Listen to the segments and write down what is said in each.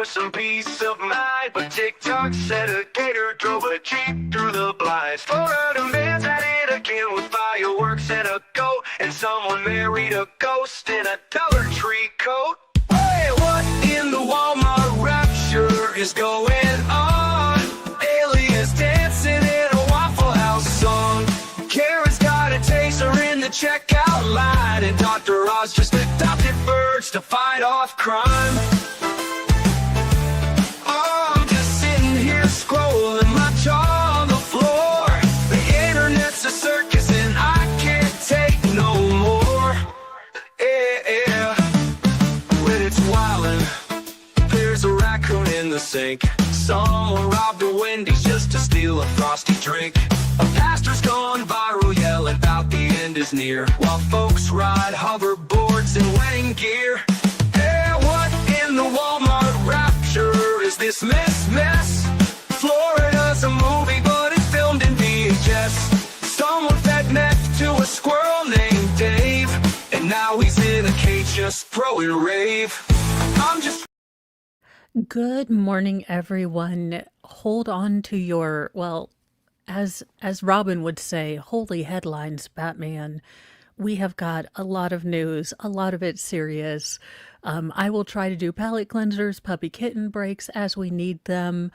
for some peace of mind, but TikTok said a gator drove a Jeep through the blinds. Florida man's at it again with fireworks and a goat, and someone married a ghost in a Dollar Tree coat. Hey, what in the Walmart rapture is going on? Aliens dancing in a Waffle House song. Karen's got a taser in the checkout line, and Dr. Oz just adopted birds to fight off crime. Oh, I'm just sitting here scrolling, my jaw on the floor. The internet's a circus and I can't take no more. Yeah, when it's wildin', there's a raccoon in the sink. Someone robbed a Wendy's just to steal a frosty drink. A pastor's gone viral yelling about the end is near, while folks ride hoverboards in wedding gear. Hey, what in the Walmart rapture is this mess? Florida's a movie, but it's filmed in VHS. Someone fed meth to a squirrel named Dave, and now he's in a cage just throwing rave. I'm just... Good morning, everyone. Hold on to your, well, as Robin would say, holy headlines, Batman. We have got a lot of news, a lot of it serious. I will try to do palate cleansers, puppy kitten breaks as we need them.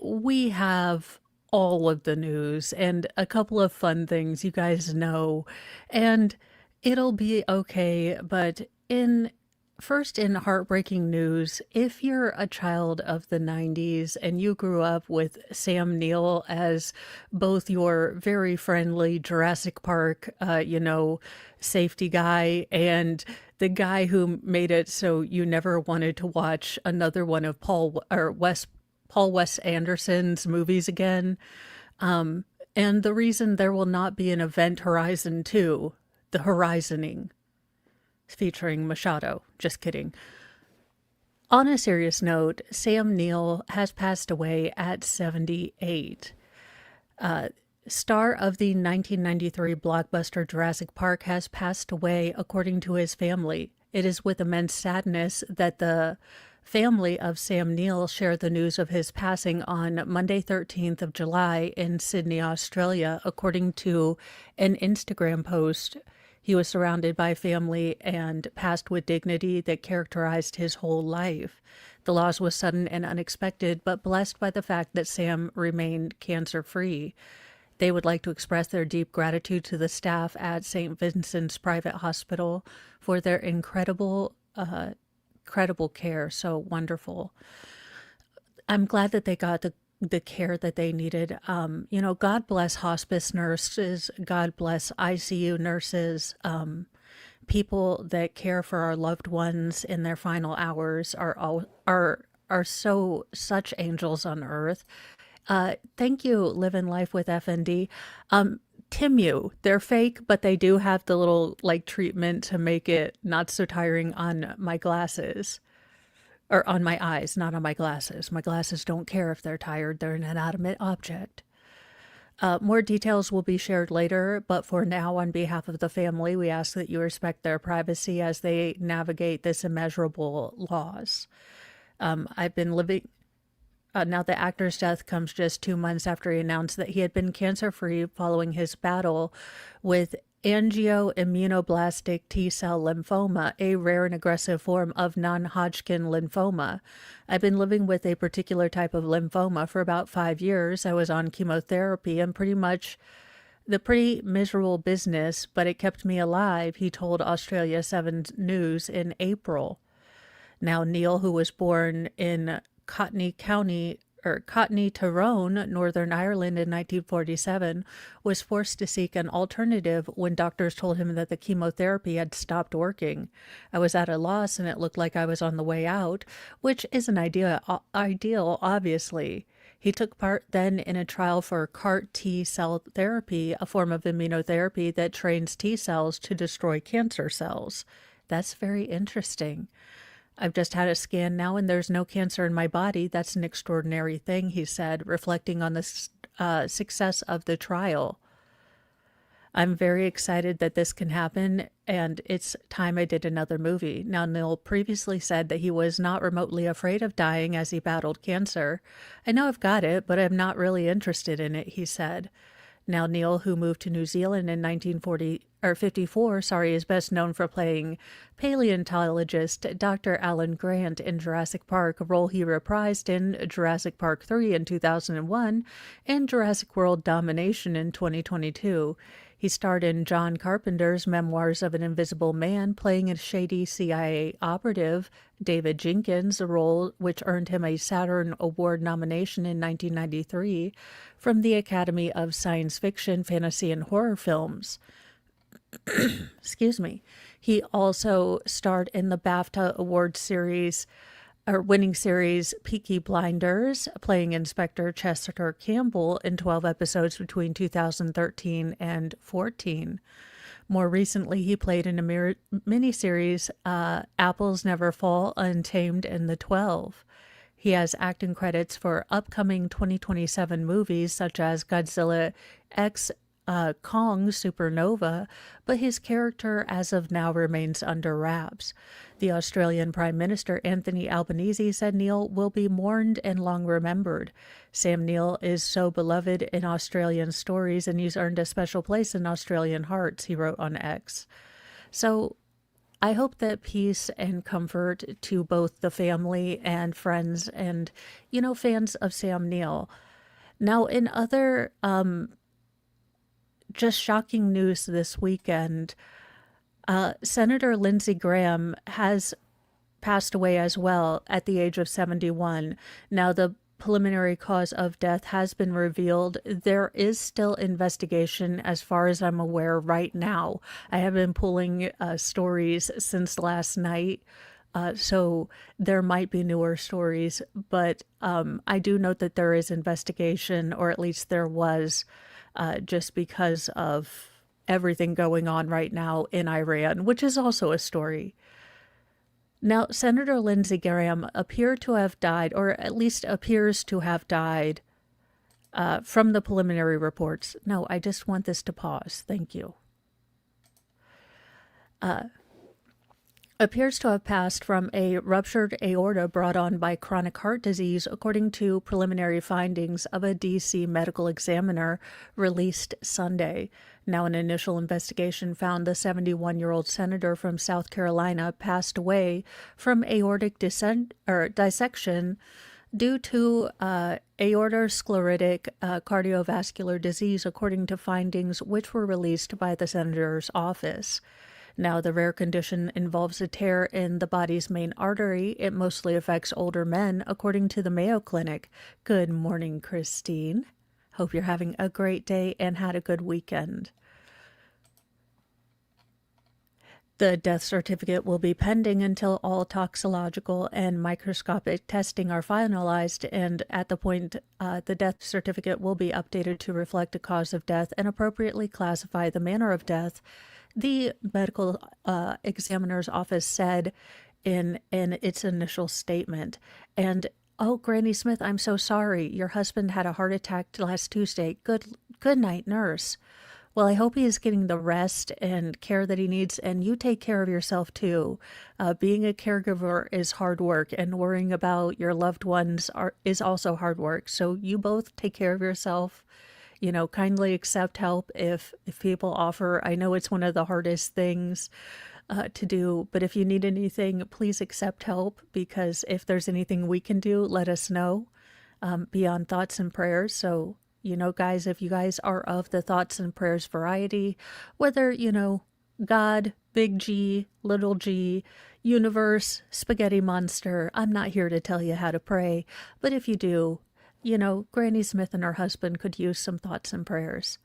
We have all of the news and a couple of fun things you guys know, and it'll be okay. But First, in heartbreaking news, if you're a child of the 90s and you grew up with Sam Neill as both your very friendly Jurassic Park, safety guy, and the guy who made it so you never wanted to watch another one of Paul Wes Anderson's movies again, and the reason there will not be an Event Horizon 2, The Horizoning, featuring Machado. Just kidding. On a serious note, Sam Neill has passed away at 78. Star of the 1993 blockbuster Jurassic Park has passed away, according to his family. It is with immense sadness that the family of Sam Neill shared the news of his passing on Monday, 13th of July in Sydney, Australia, according to an Instagram post. He was surrounded by family and passed with dignity that characterized his whole life. The loss was sudden and unexpected, but blessed by the fact that Sam remained cancer-free. They would like to express their deep gratitude to the staff at St. Vincent's Private Hospital for their incredible care. So wonderful. I'm glad that they got the care that they needed. God bless hospice nurses, God bless ICU nurses. People that care for our loved ones in their final hours are such angels on earth. Thank you, Living Life with FND. Timu, they're fake, but they do have the little treatment to make it not so tiring on my glasses. Or on my eyes, not on my glasses. My glasses don't care if they're tired. They're an inanimate object. More details will be shared later, but for now, on behalf of the family, we ask that you respect their privacy as they navigate this immeasurable loss. I've been living... now, the actor's death comes just 2 months after he announced that he had been cancer-free following his battle with angioimmunoblastic T-cell lymphoma, a rare and aggressive form of non-Hodgkin lymphoma. I've been living with a particular type of lymphoma for about 5 years. I was on chemotherapy and pretty miserable business, but it kept me alive, he told Australia 7 News in April. Now, Neil, who was born in Cottony, Tyrone, Northern Ireland in 1947, was forced to seek an alternative when doctors told him that the chemotherapy had stopped working. I was at a loss and it looked like I was on the way out, which isn't ideal, obviously. He took part then in a trial for CAR T-cell therapy, a form of immunotherapy that trains T-cells to destroy cancer cells. That's very interesting. I've just had a scan now and there's no cancer in my body. That's an extraordinary thing, he said, reflecting on the success of the trial. I'm very excited that this can happen, and it's time I did another movie. Now, Neil previously said that he was not remotely afraid of dying as he battled cancer. I know I've got it, but I'm not really interested in it, he said. Now, Neil, who moved to New Zealand in 1954, is best known for playing paleontologist Dr. Alan Grant in Jurassic Park, a role he reprised in Jurassic Park 3 in 2001 and Jurassic World Domination in 2022. He starred in John Carpenter's Memoirs of an Invisible Man, playing a shady CIA operative, David Jenkins, a role which earned him a Saturn Award nomination in 1993 from the Academy of Science Fiction, Fantasy, and Horror Films. Excuse me. He also starred in the BAFTA Award series, or winning series Peaky Blinders, playing Inspector Chester Campbell in 12 episodes between 2013 and 14. More recently, he played in a miniseries, Apples Never Fall, Untamed, and The 12. He has acting credits for upcoming 2027 movies such as Godzilla X Kong Supernova, but his character as of now remains under wraps. The Australian Prime Minister Anthony Albanese said Neil will be mourned and long remembered. Sam Neill is so beloved in Australian stories, and he's earned a special place in Australian hearts, he wrote on X. So I hope that peace and comfort to both the family and friends and, fans of Sam Neill. Now, in other just shocking news this weekend, Senator Lindsey Graham has passed away as well at the age of 71. Now, the preliminary cause of death has been revealed. There is still investigation as far as I'm aware right now. I have been pulling stories since last night, so there might be newer stories, but I do note that there is investigation, or at least there was, just because of everything going on right now in Iran, which is also a story. Now, Senator Lindsey Graham appeared to have died, or at least appears to have died, from the preliminary reports. No, I just want this to pause. Thank you. Appears to have passed from a ruptured aorta brought on by chronic heart disease, according to preliminary findings of a D.C. medical examiner released Sunday. Now, an initial investigation found the 71-year-old senator from South Carolina passed away from aortic dissection due to aortosclerotic cardiovascular disease, according to findings which were released by the senator's office. Now, the rare condition involves a tear in the body's main artery. It mostly affects older men, according to the Mayo Clinic. Good morning, Christine. Hope you're having a great day and had a good weekend. The death certificate will be pending until all toxicological and microscopic testing are finalized, and at the point the death certificate will be updated to reflect the cause of death and appropriately classify the manner of death, the medical examiner's office said in its initial statement. And, oh, Granny Smith, I'm so sorry. Your husband had a heart attack last Tuesday. Good night, nurse. Well, I hope he is getting the rest and care that he needs, and you take care of yourself too. Being a caregiver is hard work, and worrying about your loved ones is also hard work. So you both take care of yourself. Kindly accept help if people offer. I know it's one of the hardest things to do, but if you need anything, please accept help, because if there's anything we can do, let us know, beyond thoughts and prayers. So, guys, if you guys are of the thoughts and prayers variety, whether, God, big G, little g, universe, spaghetti monster, I'm not here to tell you how to pray, but if you do, Granny Smith and her husband could use some thoughts and prayers.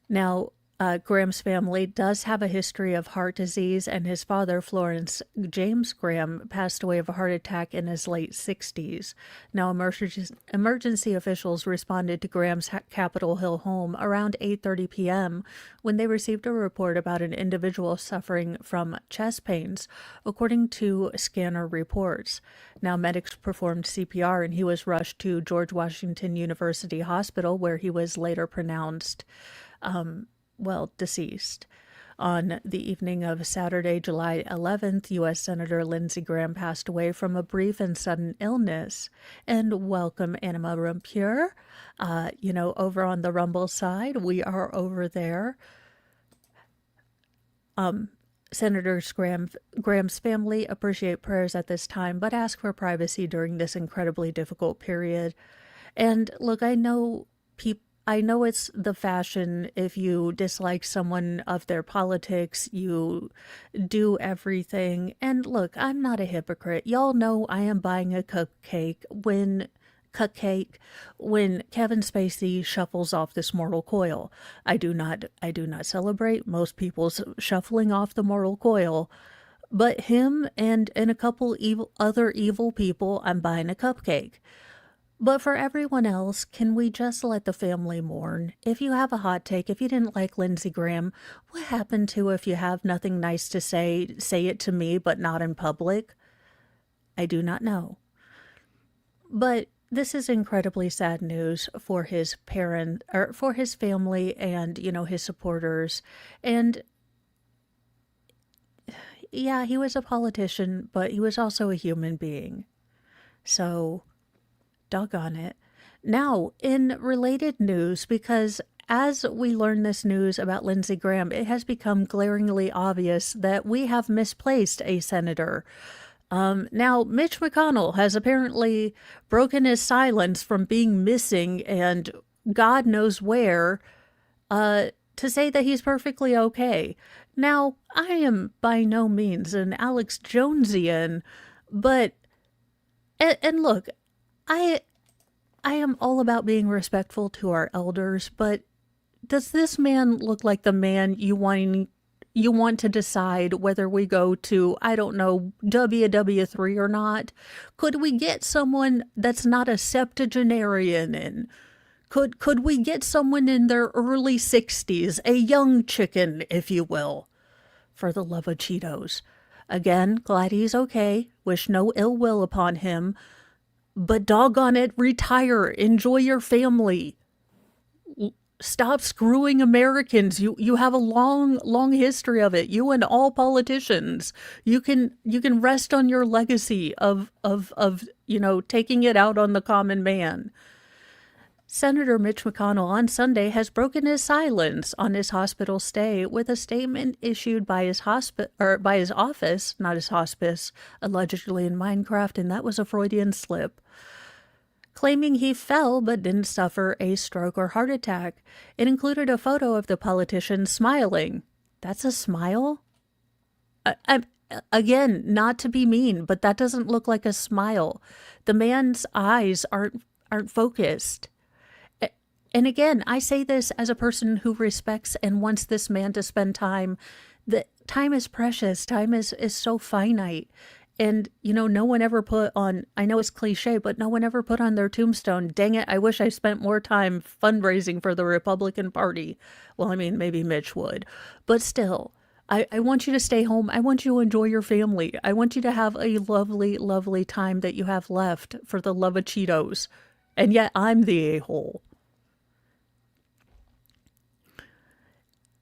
Now, Graham's family does have a history of heart disease, and his father, Florence James Graham, passed away of a heart attack in his late 60s. Now, emergency officials responded to Graham's Capitol Hill home around 8:30 p.m. when they received a report about an individual suffering from chest pains, according to scanner reports. Now, medics performed CPR, and he was rushed to George Washington University Hospital, where he was later pronounced deceased. On the evening of Saturday, July 11th, U.S. Senator Lindsey Graham passed away from a brief and sudden illness. And welcome, Anima Rumpure. Over on the Rumble side, we are over there. Senators Graham's family appreciate prayers at this time, but ask for privacy during this incredibly difficult period. And look, I know it's the fashion. If you dislike someone of their politics, you do everything. And look, I'm not a hypocrite. Y'all know I am buying a cupcake when Kevin Spacey shuffles off this mortal coil. I do not celebrate most people's shuffling off the mortal coil. But him and a couple other evil people, I'm buying a cupcake. But for everyone else, can we just let the family mourn? If you have a hot take, if you didn't like Lindsey Graham, what happened to if you have nothing nice to say it to me, but not in public? I do not know. But this is incredibly sad news for his for his family and, his supporters. And yeah, he was a politician, but he was also a human being. So doggone it. Now, in related news, because as we learn this news about Lindsey Graham, it has become glaringly obvious that we have misplaced a senator. Now, Mitch McConnell has apparently broken his silence from being missing and God knows where to say that he's perfectly okay. Now, I am by no means an Alex Jonesian, but, and look, I am all about being respectful to our elders, but does this man look like the man you want to decide whether we go to, I don't know, WW3 or not? Could we get someone that's not a septuagenarian in? Could we get someone in their early 60s, a young chicken, if you will? For the love of Cheetos. Again, glad he's okay. Wish no ill will upon him. But doggone it, retire. Enjoy your family. Stop screwing Americans. You have a long history of it. You and all politicians. You can rest on your legacy of taking it out on the common man. Senator Mitch McConnell on Sunday has broken his silence on his hospital stay with a statement issued by his office, not his hospice, allegedly in Minecraft, and that was a Freudian slip, claiming he fell but didn't suffer a stroke or heart attack. It included a photo of the politician smiling. That's a smile? Again, not to be mean, but that doesn't look like a smile. The man's eyes aren't focused. And again, I say this as a person who respects and wants this man to spend time. That time is precious. Time is so finite. And, no one ever put on, I know it's cliche, but no one ever put on their tombstone, dang it, I wish I spent more time fundraising for the Republican Party. Well, I mean, maybe Mitch would. But still, I want you to stay home. I want you to enjoy your family. I want you to have a lovely, lovely time that you have left for the love of Cheetos. And yet I'm the a-hole.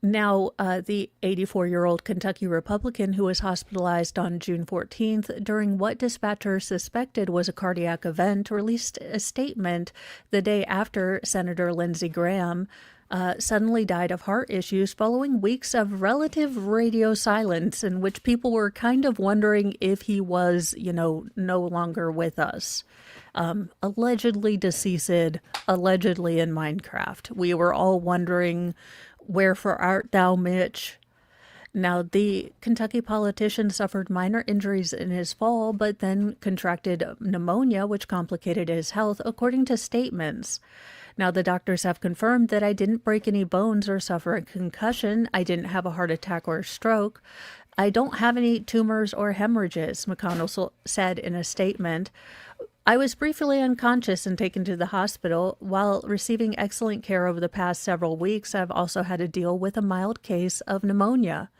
Now, the 84-year-old Kentucky Republican who was hospitalized on June 14th during what dispatchers suspected was a cardiac event released a statement the day after Senator Lindsey Graham suddenly died of heart issues following weeks of relative radio silence in which people were kind of wondering if he was, no longer with us. Allegedly deceased, allegedly in Minecraft. We were all wondering, wherefore art thou, Mitch? Now, the Kentucky politician suffered minor injuries in his fall, but then contracted pneumonia, which complicated his health, according to statements. Now, the doctors have confirmed that I didn't break any bones or suffer a concussion. I didn't have a heart attack or a stroke. I don't have any tumors or hemorrhages, McConnell said in a statement. I was briefly unconscious and taken to the hospital. While receiving excellent care over the past several weeks, I've also had to deal with a mild case of pneumonia.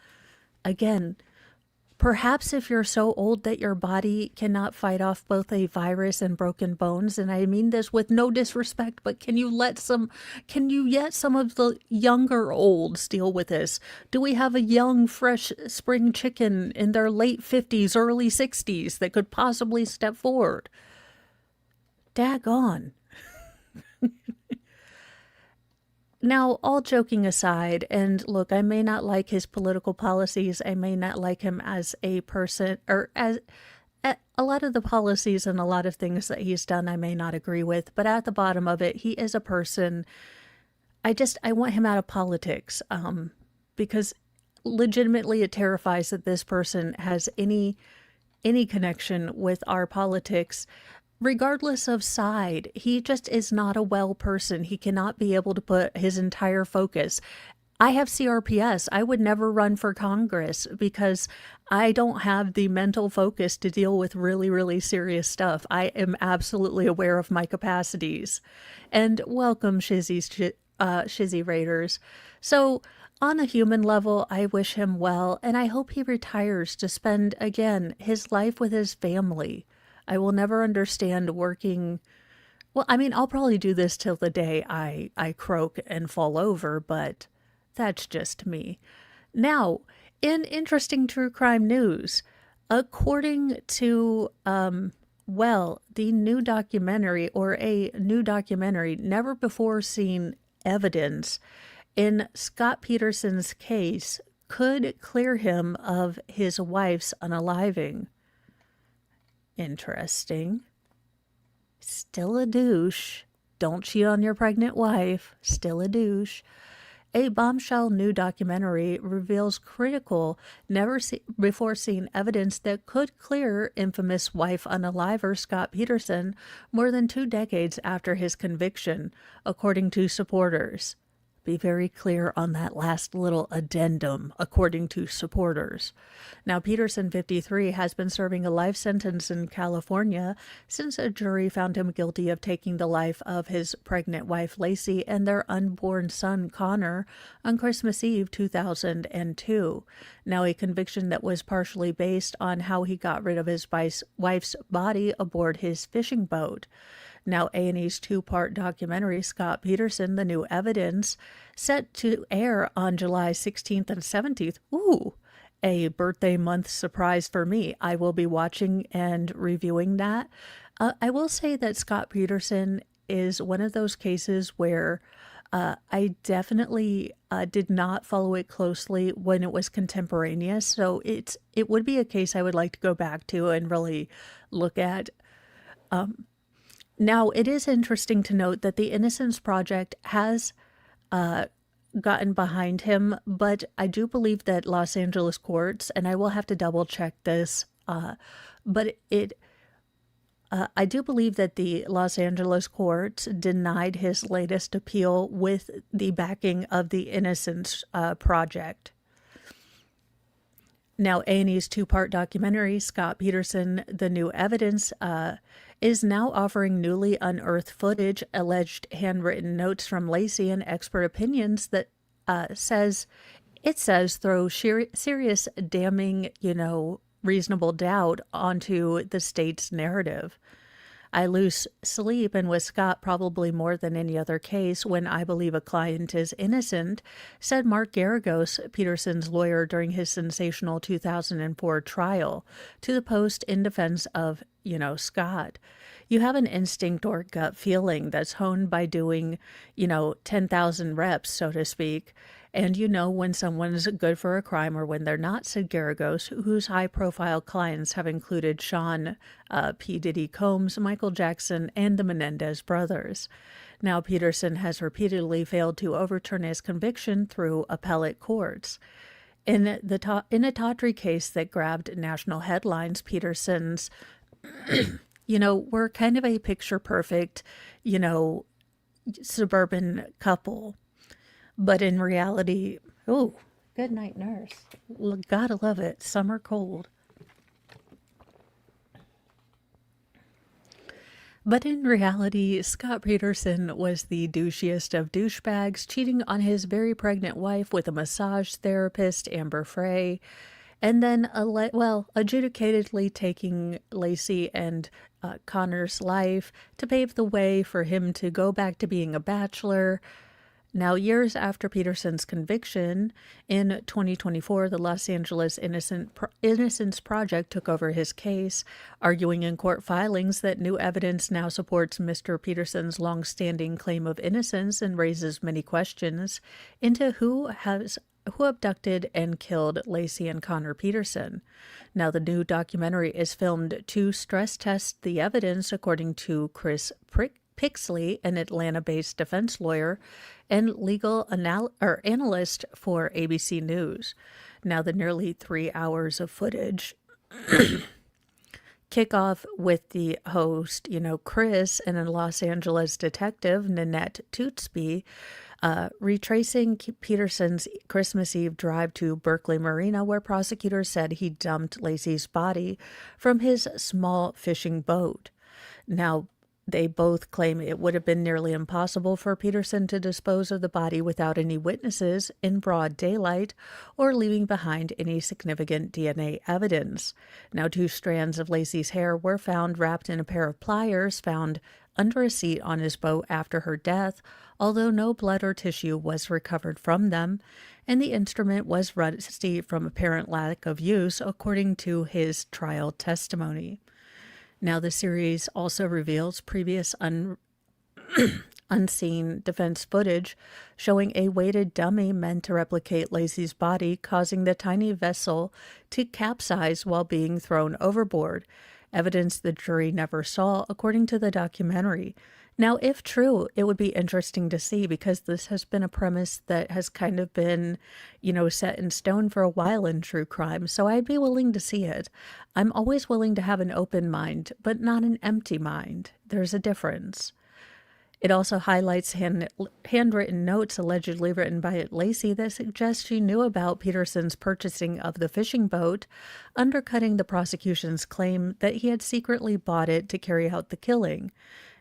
Again, perhaps if you're so old that your body cannot fight off both a virus and broken bones, and I mean this with no disrespect, but can you let some of the younger olds deal with this? Do we have a young, fresh spring chicken in their late 50s, early 60s that could possibly step forward? Daggone. Now, all joking aside, and look, I may not like his political policies. I may not like him as a person, or as a lot of the policies and a lot of things that he's done, I may not agree with. But at the bottom of it, he is a person. I want him out of politics, because legitimately it terrifies that this person has any connection with our politics. Regardless of side, he just is not a well person. He cannot be able to put his entire focus. I have CRPS. I would never run for Congress because I don't have the mental focus to deal with really, really serious stuff. I am absolutely aware of my capacities. And welcome, Shizzy Raiders. So, on a human level, I wish him well, and I hope he retires to spend, again, his life with his family. I will never understand working. Well, I mean, I'll probably do this till the day I croak and fall over, but that's just me. Now, in interesting true crime news, according to, the new documentary, or a new documentary, never before seen evidence in Scott Peterson's case could clear him of his wife's unaliving. Interesting. Still a douche. Don't cheat on your pregnant wife. Still a douche. A bombshell new documentary reveals critical, before seen evidence that could clear infamous wife unaliver Scott Peterson more than 2 decades after his conviction, according to supporters. Be very clear on that last little addendum, according to supporters. Now, Peterson, 53, has been serving a life sentence in California since a jury found him guilty of taking the life of his pregnant wife, Lacey, and their unborn son, Connor, on Christmas Eve 2002. Now, a conviction that was partially based on how he got rid of his wife's body aboard his fishing boat. Now, A&E's 2-part documentary, Scott Peterson, The New Evidence, set to air on July 16th and 17th. Ooh, a birthday month surprise for me. I will be watching and reviewing that. I will say that Scott Peterson is one of those cases where I definitely did not follow it closely when it was contemporaneous. So it would be a case I would like to go back to and really look at. Now, it is interesting to note that the Innocence Project has gotten behind him, but I do believe that Los Angeles courts, and I will have to double check this, but I do believe that the Los Angeles courts denied his latest appeal with the backing of the Innocence Project. Now, A&E's 2-part documentary, Scott Peterson, The New Evidence, is now offering newly unearthed footage, alleged handwritten notes from Lacey, and expert opinions that says throw serious, damning, reasonable doubt onto the state's narrative. I lose sleep, and with Scott probably more than any other case, when I believe a client is innocent, said Mark Garagos, Peterson's lawyer during his sensational 2004 trial, to the Post in defense of, Scott. You have an instinct or gut feeling that's honed by doing, 10,000 reps, so to speak. And you know when someone's good for a crime or when they're not, said Garagos, whose high-profile clients have included Sean P. Diddy Combs, Michael Jackson, and the Menendez brothers. Now, Peterson has repeatedly failed to overturn his conviction through appellate courts. In a tawdry case that grabbed national headlines, Peterson's, we're kind of a picture-perfect, suburban couple. But in reality, oh, good night, nurse. Gotta love it. Summer cold. But in reality, Scott Peterson was the douchiest of douchebags, cheating on his very pregnant wife with a massage therapist, Amber Frey, and then, adjudicatedly taking Lacey and Connor's life to pave the way for him to go back to being a bachelor. Now, years after Peterson's conviction, in 2024, the Los Angeles Innocence Project took over his case, arguing in court filings that new evidence now supports Mr. Peterson's longstanding claim of innocence and raises many questions into who abducted and killed Lacey and Connor Peterson. Now, the new documentary is filmed to stress test the evidence, according to Chris Pixley, an Atlanta-based defense lawyer and legal analyst for ABC News. Now, the nearly 3 hours of footage kick off with the host, Chris, and a Los Angeles detective, Nanette Tootsby, retracing Peterson's Christmas Eve drive to Berkeley Marina, where prosecutors said he dumped Lacey's body from his small fishing boat. Now, they both claim it would have been nearly impossible for Peterson to dispose of the body without any witnesses in broad daylight or leaving behind any significant DNA evidence. Now, 2 strands of Lacey's hair were found wrapped in a pair of pliers found under a seat on his boat after her death, although no blood or tissue was recovered from them, and the instrument was rusty from apparent lack of use, according to his trial testimony. Now, the series also reveals previous unseen defense footage showing a weighted dummy meant to replicate Lacey's body, causing the tiny vessel to capsize while being thrown overboard, evidence the jury never saw, according to the documentary. Now, if true, it would be interesting to see, because this has been a premise that has kind of been, set in stone for a while in true crime, so I'd be willing to see it. I'm always willing to have an open mind, but not an empty mind. There's a difference. It also highlights handwritten notes allegedly written by Lacey that suggest she knew about Peterson's purchasing of the fishing boat, undercutting the prosecution's claim that he had secretly bought it to carry out the killing.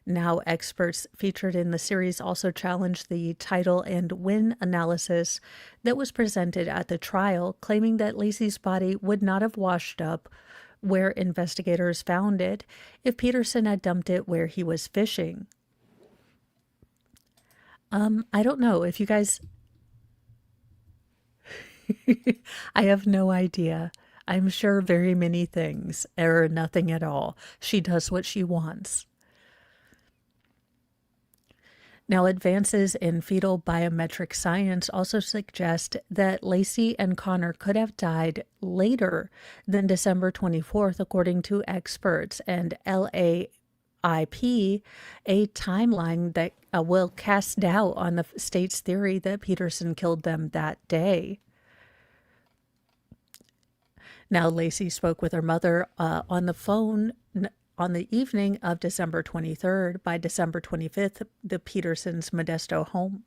Now, experts featured in the series also challenged the title and win analysis that was presented at the trial, claiming that Lacey's body would not have washed up where investigators found it if Peterson had dumped it where he was fishing. I don't know if you guys... I have no idea. I'm sure very many things, or nothing at all. She does what she wants. Now, advances in fetal biometric science also suggest that Lacey and Connor could have died later than December 24th, according to experts, and LAIP, a timeline that will cast doubt on the state's theory that Peterson killed them that day. Now, Lacey spoke with her mother on the phone on the evening of December 23rd. By December 25th, the Petersons' Modesto home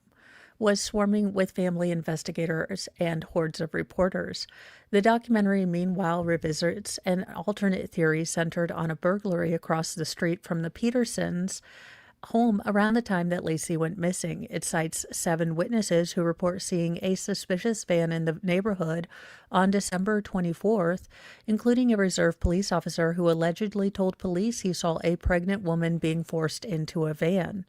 was swarming with family investigators and hordes of reporters. The documentary, meanwhile, revisits an alternate theory centered on a burglary across the street from the Petersons' home around the time that Lacey went missing. It cites 7 witnesses who report seeing a suspicious van in the neighborhood on December 24th, including a reserve police officer who allegedly told police he saw a pregnant woman being forced into a van.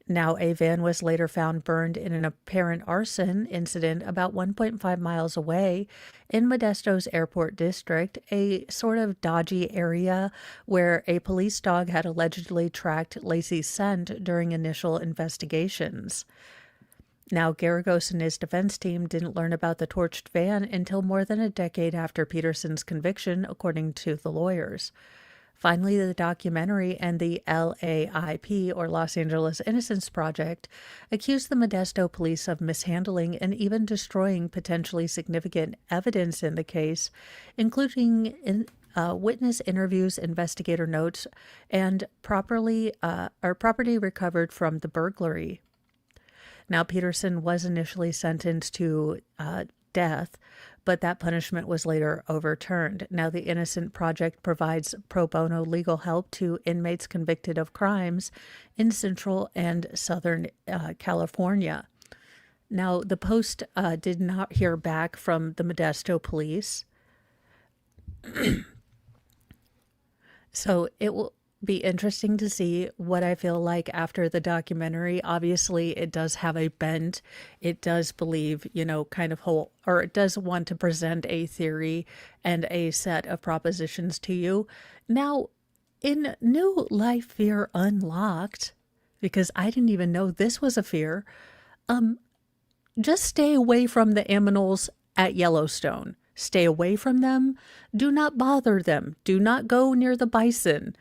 Now, a van was later found burned in an apparent arson incident about 1.5 miles away in Modesto's airport district, a sort of dodgy area where a police dog had allegedly tracked Lacey's scent during initial investigations. Now, Garagos and his defense team didn't learn about the torched van until more than a decade after Peterson's conviction, according to the lawyers. Finally, the documentary and the LAIP, or Los Angeles Innocence Project, accused the Modesto police of mishandling and even destroying potentially significant evidence in the case, including witness interviews, investigator notes, and property recovered from the burglary. Now, Peterson was initially sentenced to death, but that punishment was later overturned. Now, the Innocent Project provides pro bono legal help to inmates convicted of crimes in Central and Southern California. Now, the Post did not hear back from the Modesto police. So it will be interesting to see what I feel like after the documentary. Obviously, it does have a bent. It does believe, kind of or it does want to present a theory and a set of propositions to you. Now, in New Life Fear Unlocked, because I didn't even know this was a fear, just stay away from the aminals at Yellowstone. Stay away from them. Do not bother them. Do not go near the bison.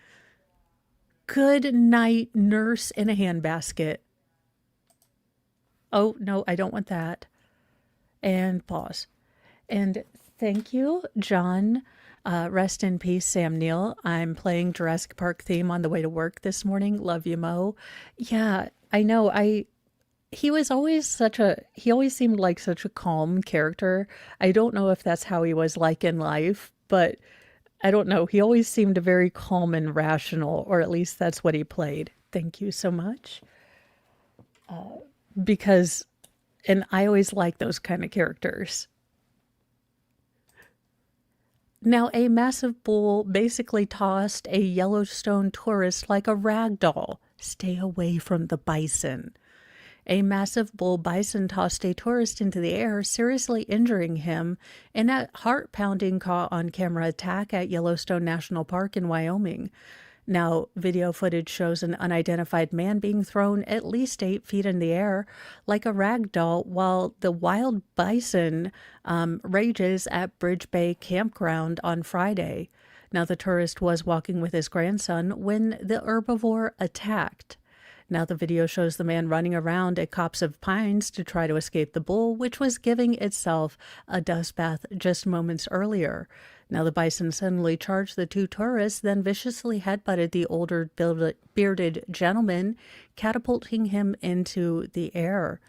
Good night, nurse in a handbasket. Oh, no, I don't want that. And pause. And thank you, John. Rest in peace, Sam Neill. I'm playing Jurassic Park theme on the way to work this morning. Love you, Mo. Yeah, I know. He always seemed like such a calm character. I don't know if that's how he was like in life, but I don't know. He always seemed very calm and rational, or at least that's what he played. Thank you so much. And I always like those kind of characters. Now, a massive bull basically tossed a Yellowstone tourist like a rag doll. Stay away from the bison. A massive bull bison tossed a tourist into the air, seriously injuring him in a heart-pounding caught-on-camera attack at Yellowstone National Park in Wyoming. Now, video footage shows an unidentified man being thrown at least 8 feet in the air like a rag doll while the wild bison rages at Bridge Bay Campground on Friday. Now, the tourist was walking with his grandson when the herbivore attacked. Now, the video shows the man running around a copse of pines to try to escape the bull, which was giving itself a dust bath just moments earlier. Now, the bison suddenly charged the 2 tourists, then viciously headbutted the older bearded gentleman, catapulting him into the air.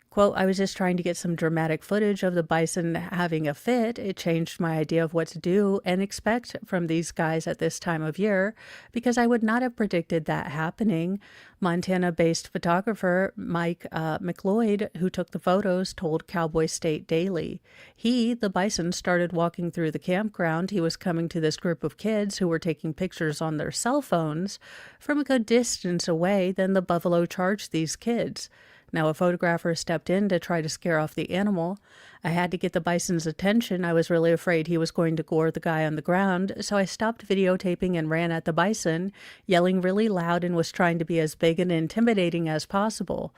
Quote, I was just trying to get some dramatic footage of the bison having a fit. It changed my idea of what to do and expect from these guys at this time of year because I would not have predicted that happening. Montana-based photographer Mike McLeod, who took the photos, told Cowboy State Daily. The bison, started walking through the campground. He was coming to this group of kids who were taking pictures on their cell phones from a good distance away. Then the buffalo charged these kids. Now, a photographer stepped in to try to scare off the animal. I had to get the bison's attention. I was really afraid he was going to gore the guy on the ground, so I stopped videotaping and ran at the bison, yelling really loud and was trying to be as big and intimidating as possible.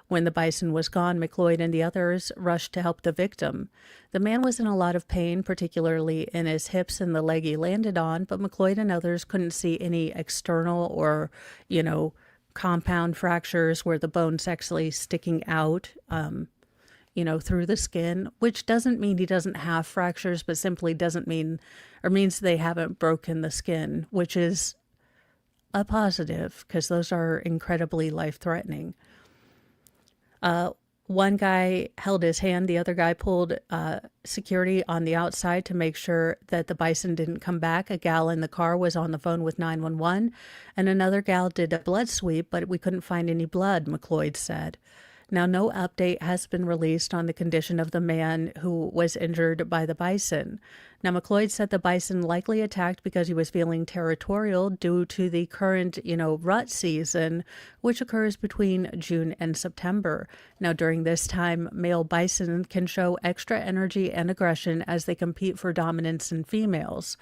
When the bison was gone, McLeod and the others rushed to help the victim. The man was in a lot of pain, particularly in his hips and the leg he landed on, but McLeod and others couldn't see any external or, compound fractures where the bone's actually sticking out, through the skin, which doesn't mean he doesn't have fractures, but simply doesn't mean, or means they haven't broken the skin, which is a positive because those are incredibly life-threatening. One guy held his hand, the other guy pulled security on the outside to make sure that the bison didn't come back. A gal in the car was on the phone with 911, and another gal did a blood sweep, but we couldn't find any blood, McLeod said. Now, no update has been released on the condition of the man who was injured by the bison. Now, McLeod said the bison likely attacked because he was feeling territorial due to the current, rut season, which occurs between June and September. Now, during this time, male bison can show extra energy and aggression as they compete for dominance in females.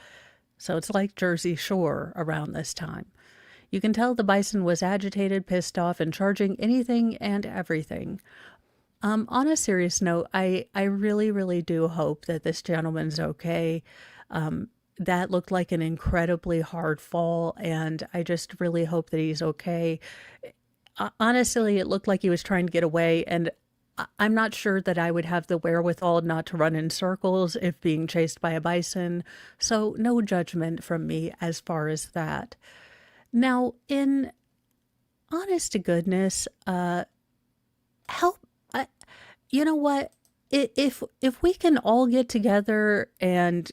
So it's like Jersey Shore around this time. You can tell the bison was agitated, pissed off, and charging anything and everything. On a serious note, I really, really do hope that this gentleman's okay. That looked like an incredibly hard fall, and I just really hope that he's okay. Honestly, it looked like he was trying to get away, and I'm not sure that I would have the wherewithal not to run in circles if being chased by a bison, so no judgment from me as far as that. Now, in honest to goodness, help. You know what? If we can all get together and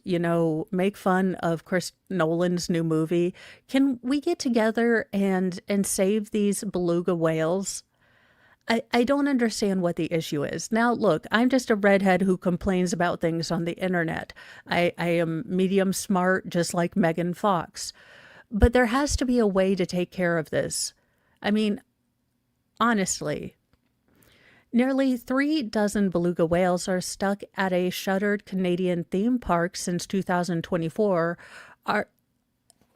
make fun of Chris Nolan's new movie, can we get together and save these beluga whales? I don't understand what the issue is. Now, look, I'm just a redhead who complains about things on the internet. I am medium smart, just like Megan Fox. But there has to be a way to take care of this. I mean, honestly, nearly 3 dozen beluga whales are stuck at a shuttered Canadian theme park since 2024.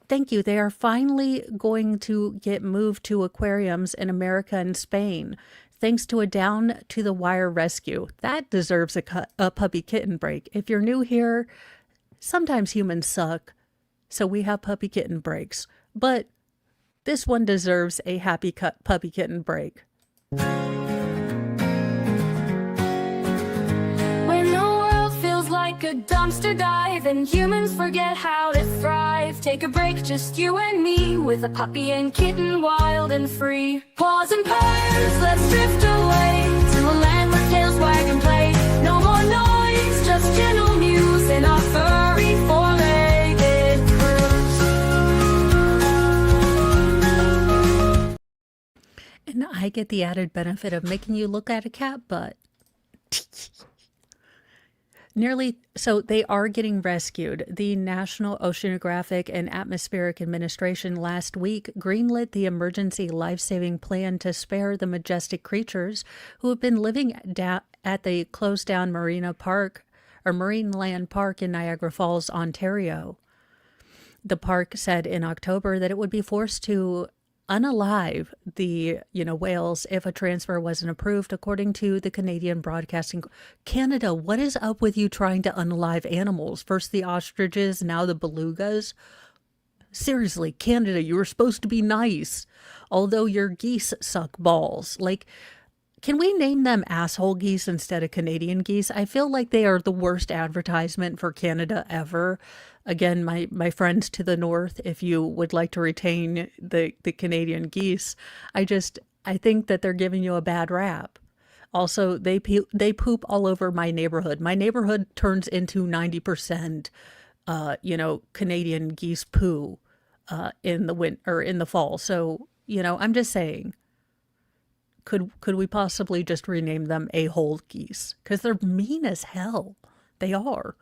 Thank you. They are finally going to get moved to aquariums in America and Spain, thanks to a down to the wire rescue. That deserves a puppy kitten break. If you're new here, sometimes humans suck, so we have puppy kitten breaks. But this one deserves a happy puppy kitten break. When the world feels like a dumpster dive and humans forget how to thrive, take a break, just you and me, with a puppy and kitten, wild and free. Paws and purrs, let's drift away to a land where tails wag and play. No more noise, just gentle muse in our furry four-legged cruise. And I get the added benefit of making you look at a cat butt. So they are getting rescued. The National Oceanographic and Atmospheric Administration last week greenlit the emergency life-saving plan to spare the majestic creatures who have been living at the closed-down Marineland Park in Niagara Falls, Ontario. The park said in October that it would be forced to unalive the whales if a transfer wasn't approved, according to the Canadian Broadcasting. Canada, what is up with you trying to unalive animals? First the ostriches, now the belugas. Seriously, Canada, you were supposed to be nice, although your geese suck balls. Like, can we name them asshole geese instead of Canadian geese? I feel like they are the worst advertisement for Canada ever. Again, my friends to the north, if you would like to retain the Canadian geese, I think that they're giving you a bad rap. Also, they poop all over my neighborhood. My neighborhood turns into 90%, Canadian geese poo, in the winter or in the fall. So, I'm just saying, could we possibly just rename them a-hole geese? Because they're mean as hell. They are.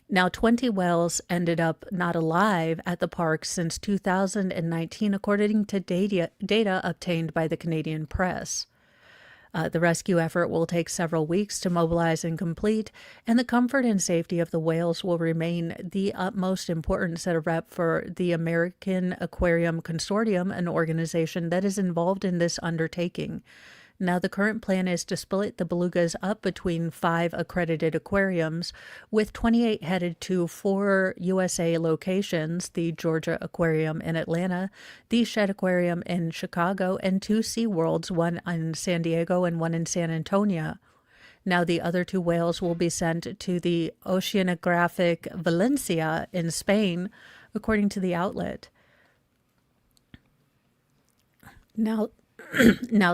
Now, 20 whales ended up not alive at the park since 2019, according to data obtained by the Canadian press. The rescue effort will take several weeks to mobilize and complete, and the comfort and safety of the whales will remain the utmost importance at a rep for the American Aquarium Consortium, an organization that is involved in this undertaking. Now, the current plan is to split the belugas up between 5 accredited aquariums, with 28 headed to 4 USA locations: the Georgia Aquarium in Atlanta, the Shed Aquarium in Chicago, and 2 SeaWorlds, one in San Diego and one in San Antonio. Now, the other 2 whales will be sent to the Oceanographic Valencia in Spain, according to the outlet. Now,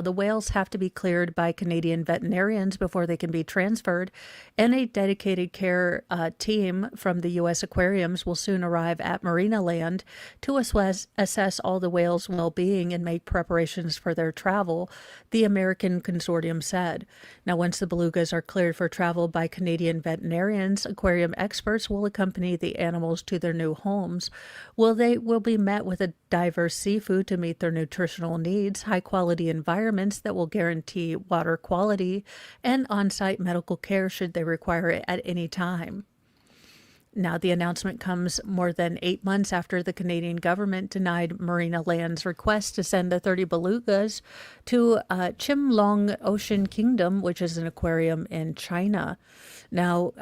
the whales have to be cleared by Canadian veterinarians before they can be transferred, and a dedicated care team from the U.S. aquariums will soon arrive at Marineland to assess all the whales' well-being and make preparations for their travel, the American Consortium said. Now, once the belugas are cleared for travel by Canadian veterinarians, aquarium experts will accompany the animals to their new homes. They will be met with a diverse seafood to meet their nutritional needs, high-quality environments that will guarantee water quality, and on-site medical care should they require it at any time. Now, the announcement comes more than 8 months after the Canadian government denied Marineland's request to send the 30 belugas to Chim Long Ocean Kingdom, which is an aquarium in China. Now,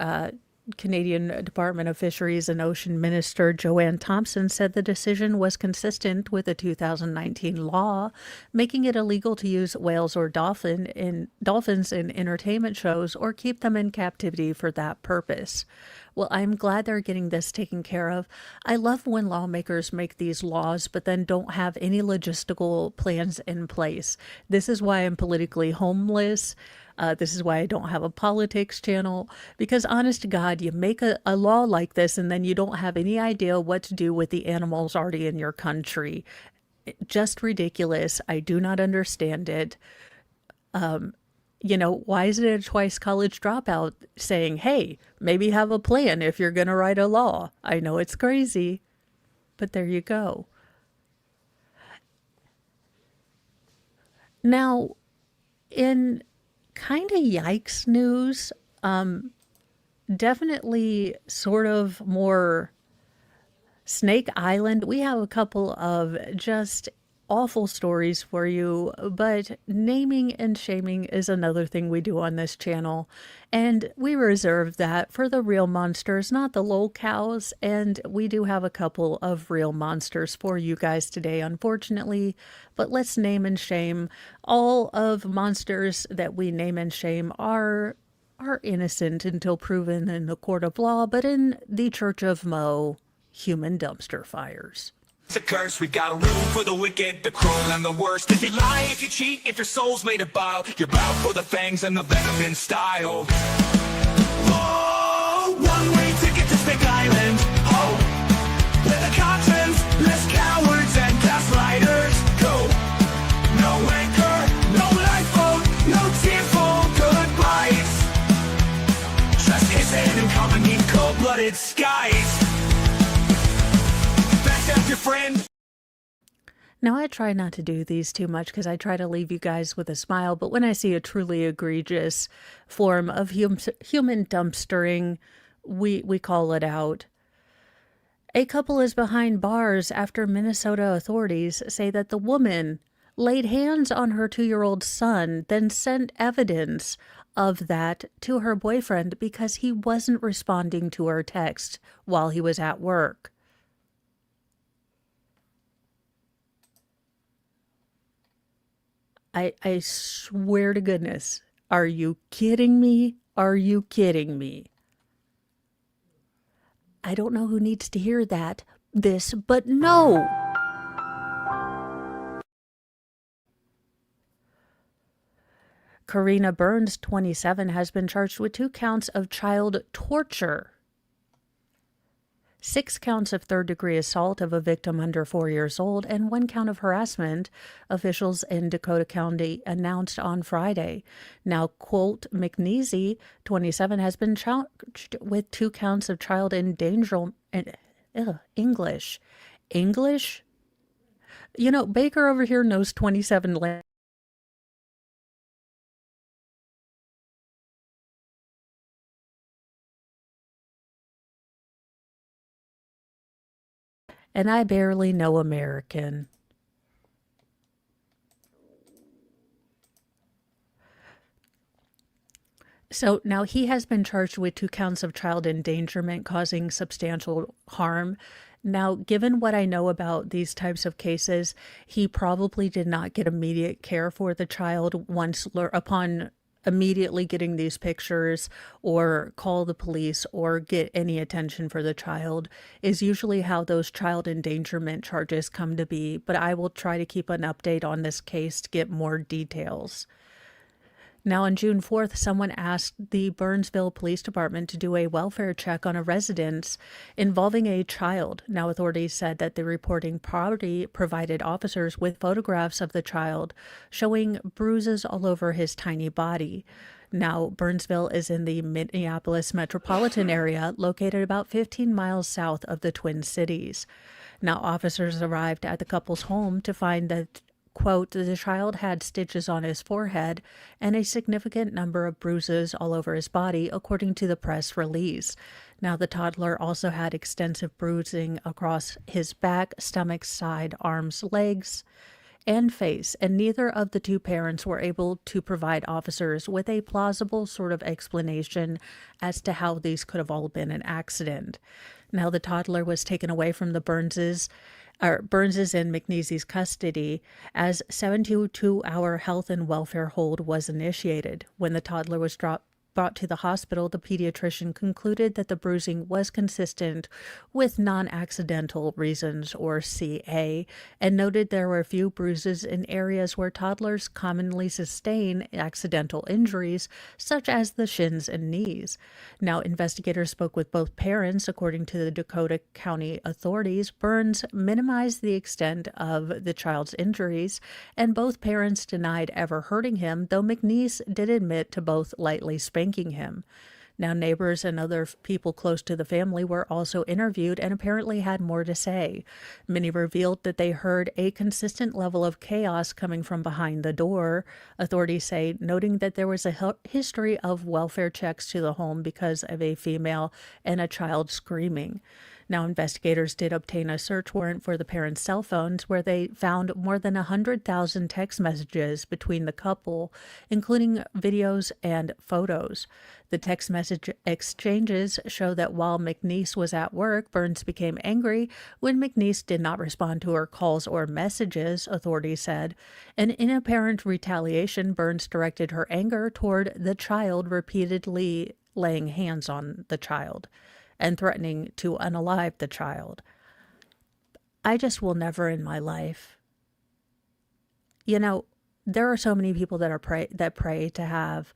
Canadian Department of Fisheries and Ocean Minister Joanne Thompson said the decision was consistent with a 2019 law, making it illegal to use whales or dolphins in entertainment shows or keep them in captivity for that purpose. Well, I'm glad they're getting this taken care of. I love when lawmakers make these laws but then don't have any logistical plans in place. This is why I'm politically homeless. This is why I don't have a politics channel, because honest to God, you make a law like this and then you don't have any idea what to do with the animals already in your country. Just ridiculous. I do not understand it. Why is it a twice college dropout saying, hey, maybe have a plan if you're going to write a law? I know it's crazy, but there you go. Now, in kind of yikes news, definitely sort of more Snake Island. We have a couple of just awful stories for you, but naming and shaming is another thing we do on this channel, and we reserve that for the real monsters, not the lol cows. And we do have a couple of real monsters for you guys today, unfortunately, but let's name and shame. All of monsters that we name and shame are innocent until proven in the court of law, but in the Church of Mo, human dumpster fires. It's a curse, we got a room for the wicked, the cruel and the worst. If you lie, if you cheat, if your soul's made of bile, you're bound for the fangs and the venom in style. Oh, one-way ticket to Snake Island. Oh, let the contents, less cowards and gaslighters go. No anchor, no lifeboat, no tearful goodbyes. Trust isn't uncommon in cold-blooded skies. Your friend. Now, I try not to do these too much because I try to leave you guys with a smile, but when I see a truly egregious form of human dumpstering, we call it out. A couple is behind bars after Minnesota authorities say that the woman laid hands on her 2-year-old son, then sent evidence of that to her boyfriend because he wasn't responding to her text while he was at work. I swear to goodness, are you kidding me? Are you kidding me? I don't know who needs to hear this, but no. Karina Burns, 27, has been charged with 2 counts of child torture, 6 counts of third-degree assault of a victim under 4 years old, and 1 count of harassment, officials in Dakota County announced on Friday. Now, Colt McNeasy, 27, has been charged with 2 counts of child endangerment. English. Baker over here knows 27 languages. And I barely know American. So now he has been charged with 2 counts of child endangerment causing substantial harm. Now, given what I know about these types of cases, he probably did not get immediate care for the child upon immediately getting these pictures, or call the police or get any attention for the child is usually how those child endangerment charges come to be. But I will try to keep an update on this case to get more details. Now, on June 4th, someone asked the Burnsville Police Department to do a welfare check on a residence involving a child. Now, authorities said that the reporting party provided officers with photographs of the child showing bruises all over his tiny body. Now, Burnsville is in the Minneapolis metropolitan area, located about 15 miles south of the Twin Cities. Now, officers arrived at the couple's home to find that, quote, the child had stitches on his forehead and a significant number of bruises all over his body, according to the press release. Now, the toddler also had extensive bruising across his back, stomach, side, arms, legs, and face, and neither of the two parents were able to provide officers with a plausible sort of explanation as to how these could have all been an accident. Now, the toddler was taken away from the Burns's in McNeese's custody as 72-hour health and welfare hold was initiated. When the toddler was brought to the hospital, the pediatrician concluded that the bruising was consistent with non-accidental reasons, or CA, and noted there were a few bruises in areas where toddlers commonly sustain accidental injuries, such as the shins and knees. Now, investigators spoke with both parents. According to the Dakota County authorities, Burns minimized the extent of the child's injuries, and both parents denied ever hurting him, though McNeese did admit to both lightly spanking him. Now, neighbors and other people close to the family were also interviewed and apparently had more to say. Many revealed that they heard a consistent level of chaos coming from behind the door, authorities say, noting that there was a history of welfare checks to the home because of a female and a child screaming. Now, investigators did obtain a search warrant for the parents' cell phones, where they found more than 100,000 text messages between the couple, including videos and photos. The text message exchanges show that while McNeese was at work, Burns became angry when McNeese did not respond to her calls or messages, authorities said. And in apparent retaliation, Burns directed her anger toward the child, repeatedly laying hands on the child and threatening to unalive the child. I just will never in my life. You know, there are so many people that pray to have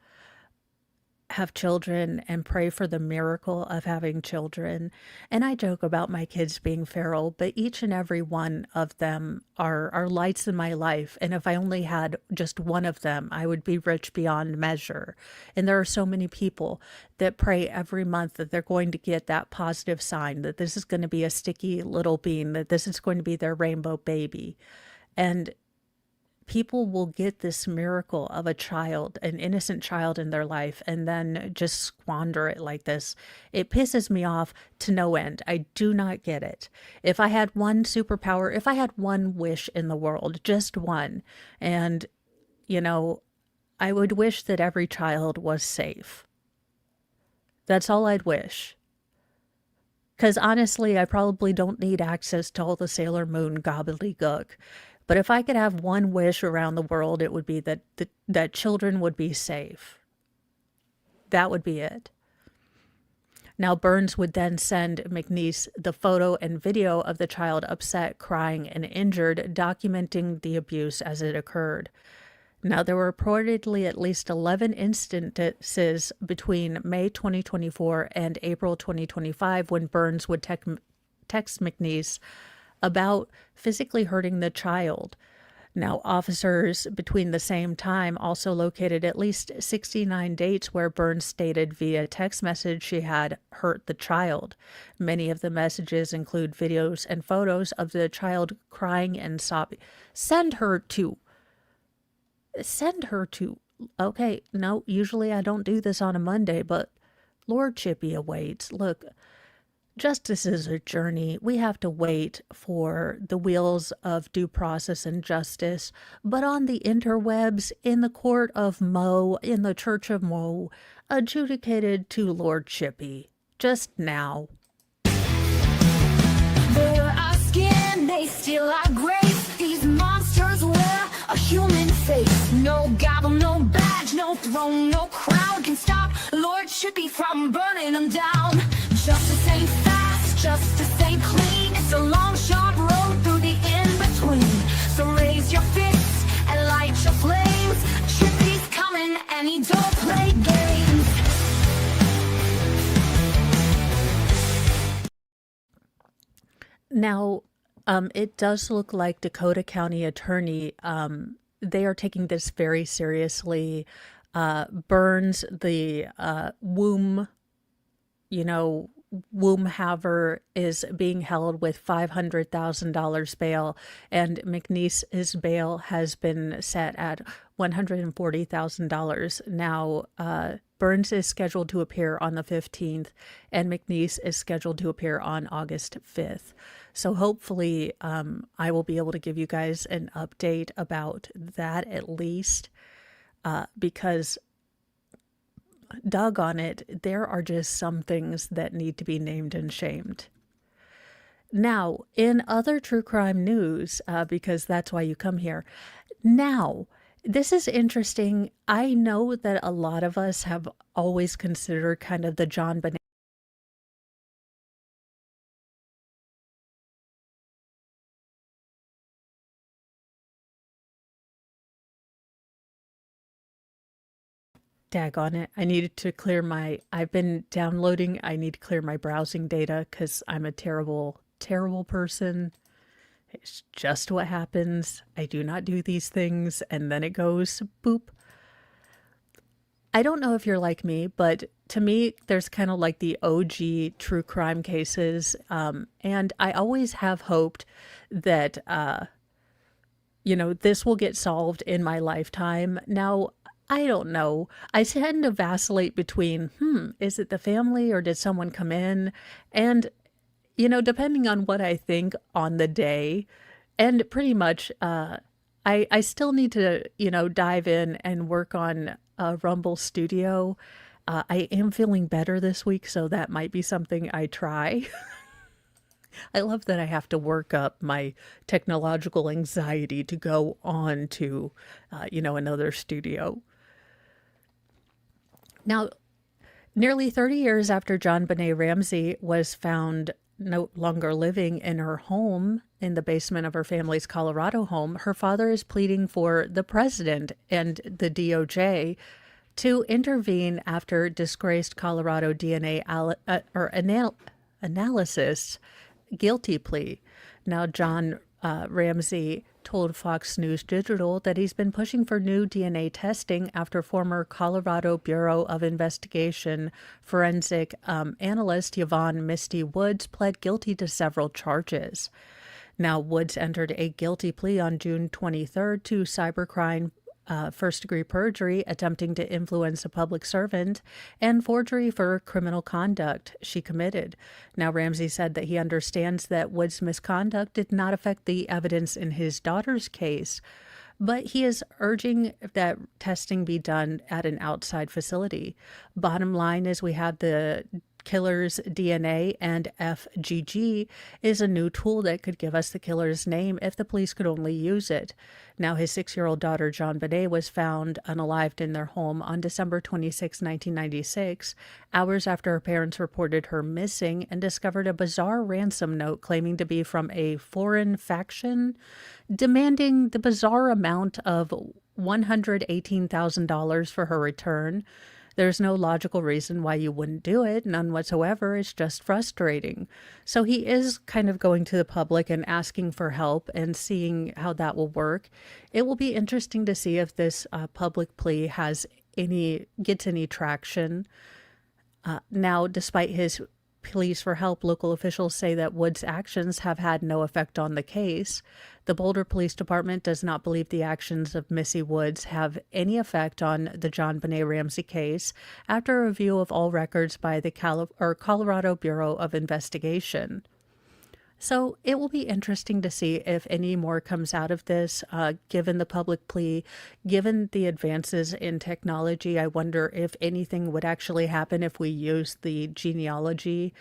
children and pray for the miracle of having children. And I joke about my kids being feral, but each and every one of them are lights in my life. And if I only had just one of them, I would be rich beyond measure. And there are so many people that pray every month that they're going to get that positive sign, that this is going to be a sticky little bean, that this is going to be their rainbow baby. And people will get this miracle of a child, an innocent child in their life, and then just squander it like this. It pisses me off to no end. I do not get it. If I had one superpower, if I had one wish in the world, just one, and, you know, I would wish that every child was safe. That's all I'd wish. Because honestly, I probably don't need access to all the Sailor Moon gobbledygook. But if I could have one wish around the world, it would be that children would be safe. That would be it. Now, Burns would then send McNeese the photo and video of the child upset, crying, and injured, documenting the abuse as it occurred. Now, there were reportedly at least 11 instances between May 2024 and April 2025 when Burns would text McNeese about physically hurting the child. Now, officers between the same time also located at least 69 dates where Burns stated via text message she had hurt the child. Many of the messages include videos and photos of the child crying and sobbing. Send her to. Okay, no, usually I don't do this on a Monday, but Lord Chippy awaits. Look, justice is a journey. We have to wait for the wheels of due process and justice. But on the interwebs, in the court of Mo, in the church of Mo, adjudicated to Lord Chippy. Just now. Bare our skin, they steal our grace. These monsters wear a human face. No gavel, no badge, no throne, no crown can stop Lord Chippy from burning them down. Justice ain't fast, justice ain't clean. It's a long, sharp road through the in-between. So raise your fists and light your flames. Chippy's coming and he don't play games. Now, it does look like Dakota County Attorney, they are taking this very seriously. Burns, the womb haver, is being held with $500,000 bail, and McNeese's bail has been set at $140,000. Now, Burns is scheduled to appear on the 15th, and McNeese is scheduled to appear on August 5th. So hopefully I will be able to give you guys an update about that at least, because doggone it, there are just some things that need to be named and shamed. Now, in other true crime news, because that's why you come here, now, this is interesting. I know that a lot of us have always considered kind of the John Bonet. Daggone it. I've been downloading. I need to clear my browsing data because I'm a terrible, terrible person. It's just what happens. I do not do these things, and then it goes boop. I don't know if you're like me, but to me, there's kind of like the OG true crime cases. And I always have hoped that, this will get solved in my lifetime. Now, I don't know. I tend to vacillate between, is it the family or did someone come in? And depending on what I think on the day, and pretty much, I still need to, dive in and work on Rumble Studio. I am feeling better this week, so that might be something I try. I love that I have to work up my technological anxiety to go on to, another studio. Now, nearly 30 years after John Bonet Ramsey was found no longer living in her home in the basement of her family's Colorado home, her father is pleading for the president and the DOJ to intervene after disgraced Colorado DNA analysis guilty plea. Now, John Ramsey told Fox News Digital that he's been pushing for new DNA testing after former Colorado Bureau of Investigation forensic analyst Yvonne Misty Woods pled guilty to several charges. Now, Woods entered a guilty plea on June 23rd to cybercrime, first-degree perjury, attempting to influence a public servant, and forgery for criminal conduct she committed. Now, Ramsey said that he understands that Woods' misconduct did not affect the evidence in his daughter's case, but he is urging that testing be done at an outside facility. Bottom line is we have the killer's DNA, and FGG is a new tool that could give us the killer's name if the police could only use it. Now, his 6-year-old daughter, John Bonet, was found unalived in their home on December 26, 1996, hours after her parents reported her missing and discovered a bizarre ransom note claiming to be from a foreign faction, demanding the bizarre amount of $118,000 for her return. There's no logical reason why you wouldn't do it, none whatsoever. It's just frustrating. So he is kind of going to the public and asking for help and seeing how that will work. It will be interesting to see if this public plea gets any traction. Now, despite his pleas for help, local officials say that Wood's actions have had no effect on the case. The Boulder Police Department does not believe the actions of Missy Woods have any effect on the John Bonet Ramsey case after a review of all records by the Colorado Bureau of Investigation. So it will be interesting to see if any more comes out of this, given the public plea, given the advances in technology. I wonder if anything would actually happen if we use the genealogy,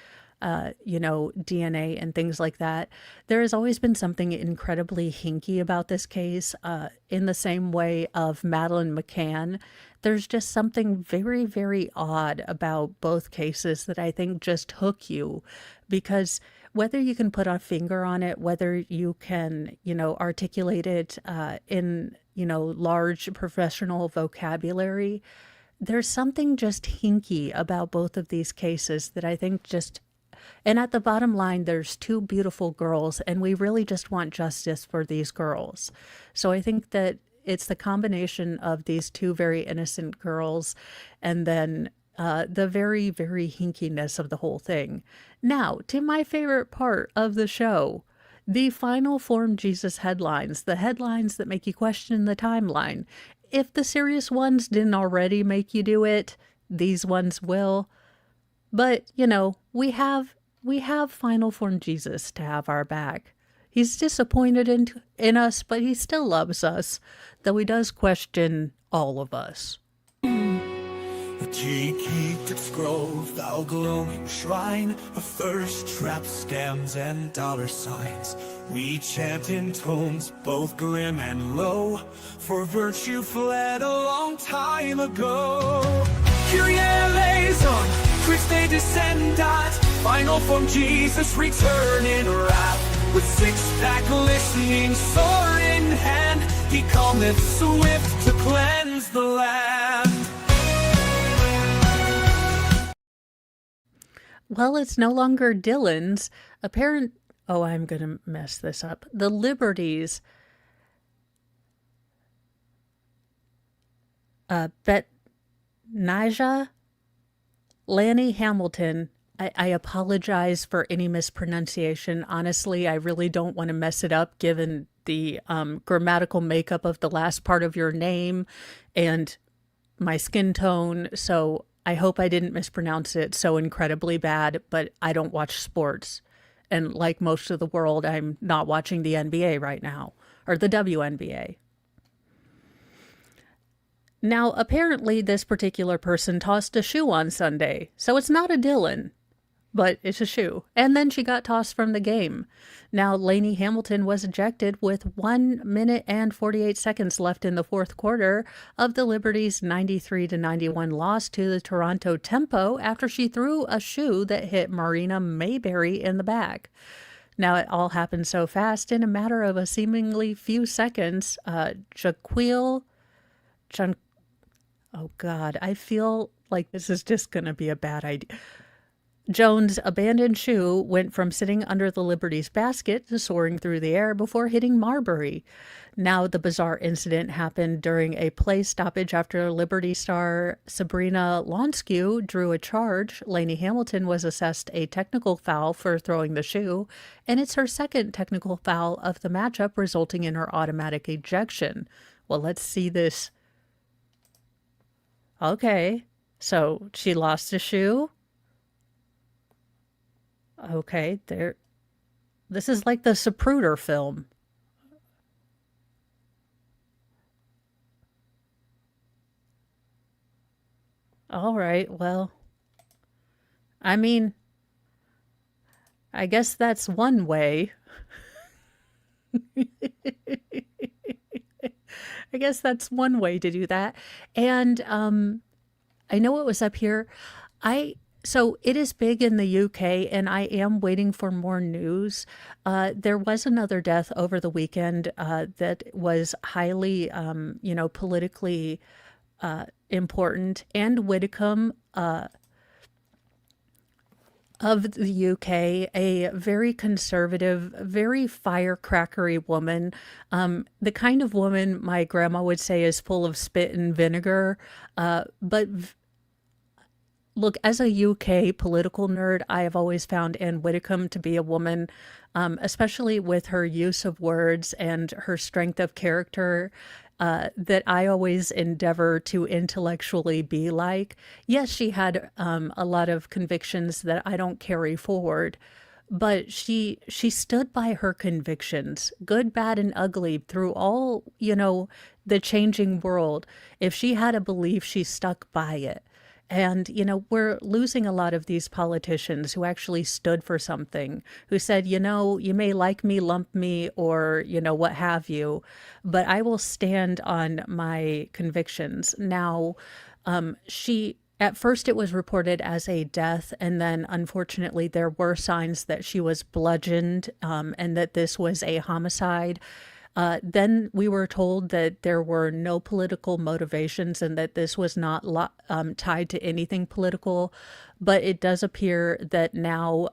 DNA and things like that. There has always been something incredibly hinky about this case, in the same way of Madeleine McCann. There's just something very, very odd about both cases that I think just hook you, because whether you can put a finger on it, whether you can, articulate it in, large professional vocabulary, there's something just hinky about both of these cases that I think and at the bottom line, there's two beautiful girls, and we really just want justice for these girls. So I think that it's the combination of these two very innocent girls and then the very, very hinkiness of the whole thing. Now, to my favorite part of the show, the final Form Jesus headlines, the headlines that make you question the timeline. If the serious ones didn't already make you do it, these ones will. But, we have final form Jesus to have our back. He's disappointed in us, but he still loves us, though he does question all of us. The G-Keep Grove, thou glowing shrine of thirst traps, scams, and dollar signs. We chant in tones both grim and low, for virtue fled a long time ago. Kyrie eleison, Christe descendat, final form Jesus return in wrath. With six-pack glistening, sword in hand, he cometh swift to cleanse the land. Well, it's no longer Dylan's. Oh, I'm going to mess this up. The Liberties. Naja Lanny Hamilton. I apologize for any mispronunciation. Honestly, I really don't want to mess it up given the grammatical makeup of the last part of your name and my skin tone. So I hope I didn't mispronounce it so incredibly bad, but I don't watch sports. And like most of the world, I'm not watching the NBA right now, or the WNBA. Now, apparently this particular person tossed a shoe on Sunday, so it's not a Dylan, but it's a shoe. And then she got tossed from the game. Now, Lainey Hamilton was ejected with 1 minute and 48 seconds left in the fourth quarter of the Liberties' 93-91 loss to the Toronto Tempo after she threw a shoe that hit Marina Mayberry in the back. Now, it all happened so fast in a matter of a seemingly few seconds. Oh God, I feel like this is just going to be a bad idea. Jones' abandoned shoe went from sitting under the Liberty's basket to soaring through the air before hitting Marbury. Now, the bizarre incident happened during a play stoppage after Liberty star Sabrina Lonskew drew a charge. Lainey Hamilton was assessed a technical foul for throwing the shoe, and it's her second technical foul of the matchup, resulting in her automatic ejection. Well, let's see this. Okay, so she lost a shoe. Okay, there. This is like the Zapruder film. All right, well, I mean, I guess that's one way. I guess that's one way to do that. And I know it was up here. So it is big in the UK, and I am waiting for more news. There was another death over the weekend that was highly, politically important. And Widdicombe of the UK, a very conservative, very firecrackery woman, the kind of woman my grandma would say is full of spit and vinegar, but look, as a UK political nerd, I have always found Anne Widdecombe to be a woman, especially with her use of words and her strength of character, that I always endeavor to intellectually be like. Yes, she had a lot of convictions that I don't carry forward, but she stood by her convictions, good, bad, and ugly, through all, the changing world. If she had a belief, she stuck by it. And, we're losing a lot of these politicians who actually stood for something, who said, you may like me, lump me, or, what have you, but I will stand on my convictions. Now, at first it was reported as a death, and then unfortunately there were signs that she was bludgeoned, and that this was a homicide. Then we were told that there were no political motivations and that this was not tied to anything political. But it does appear that now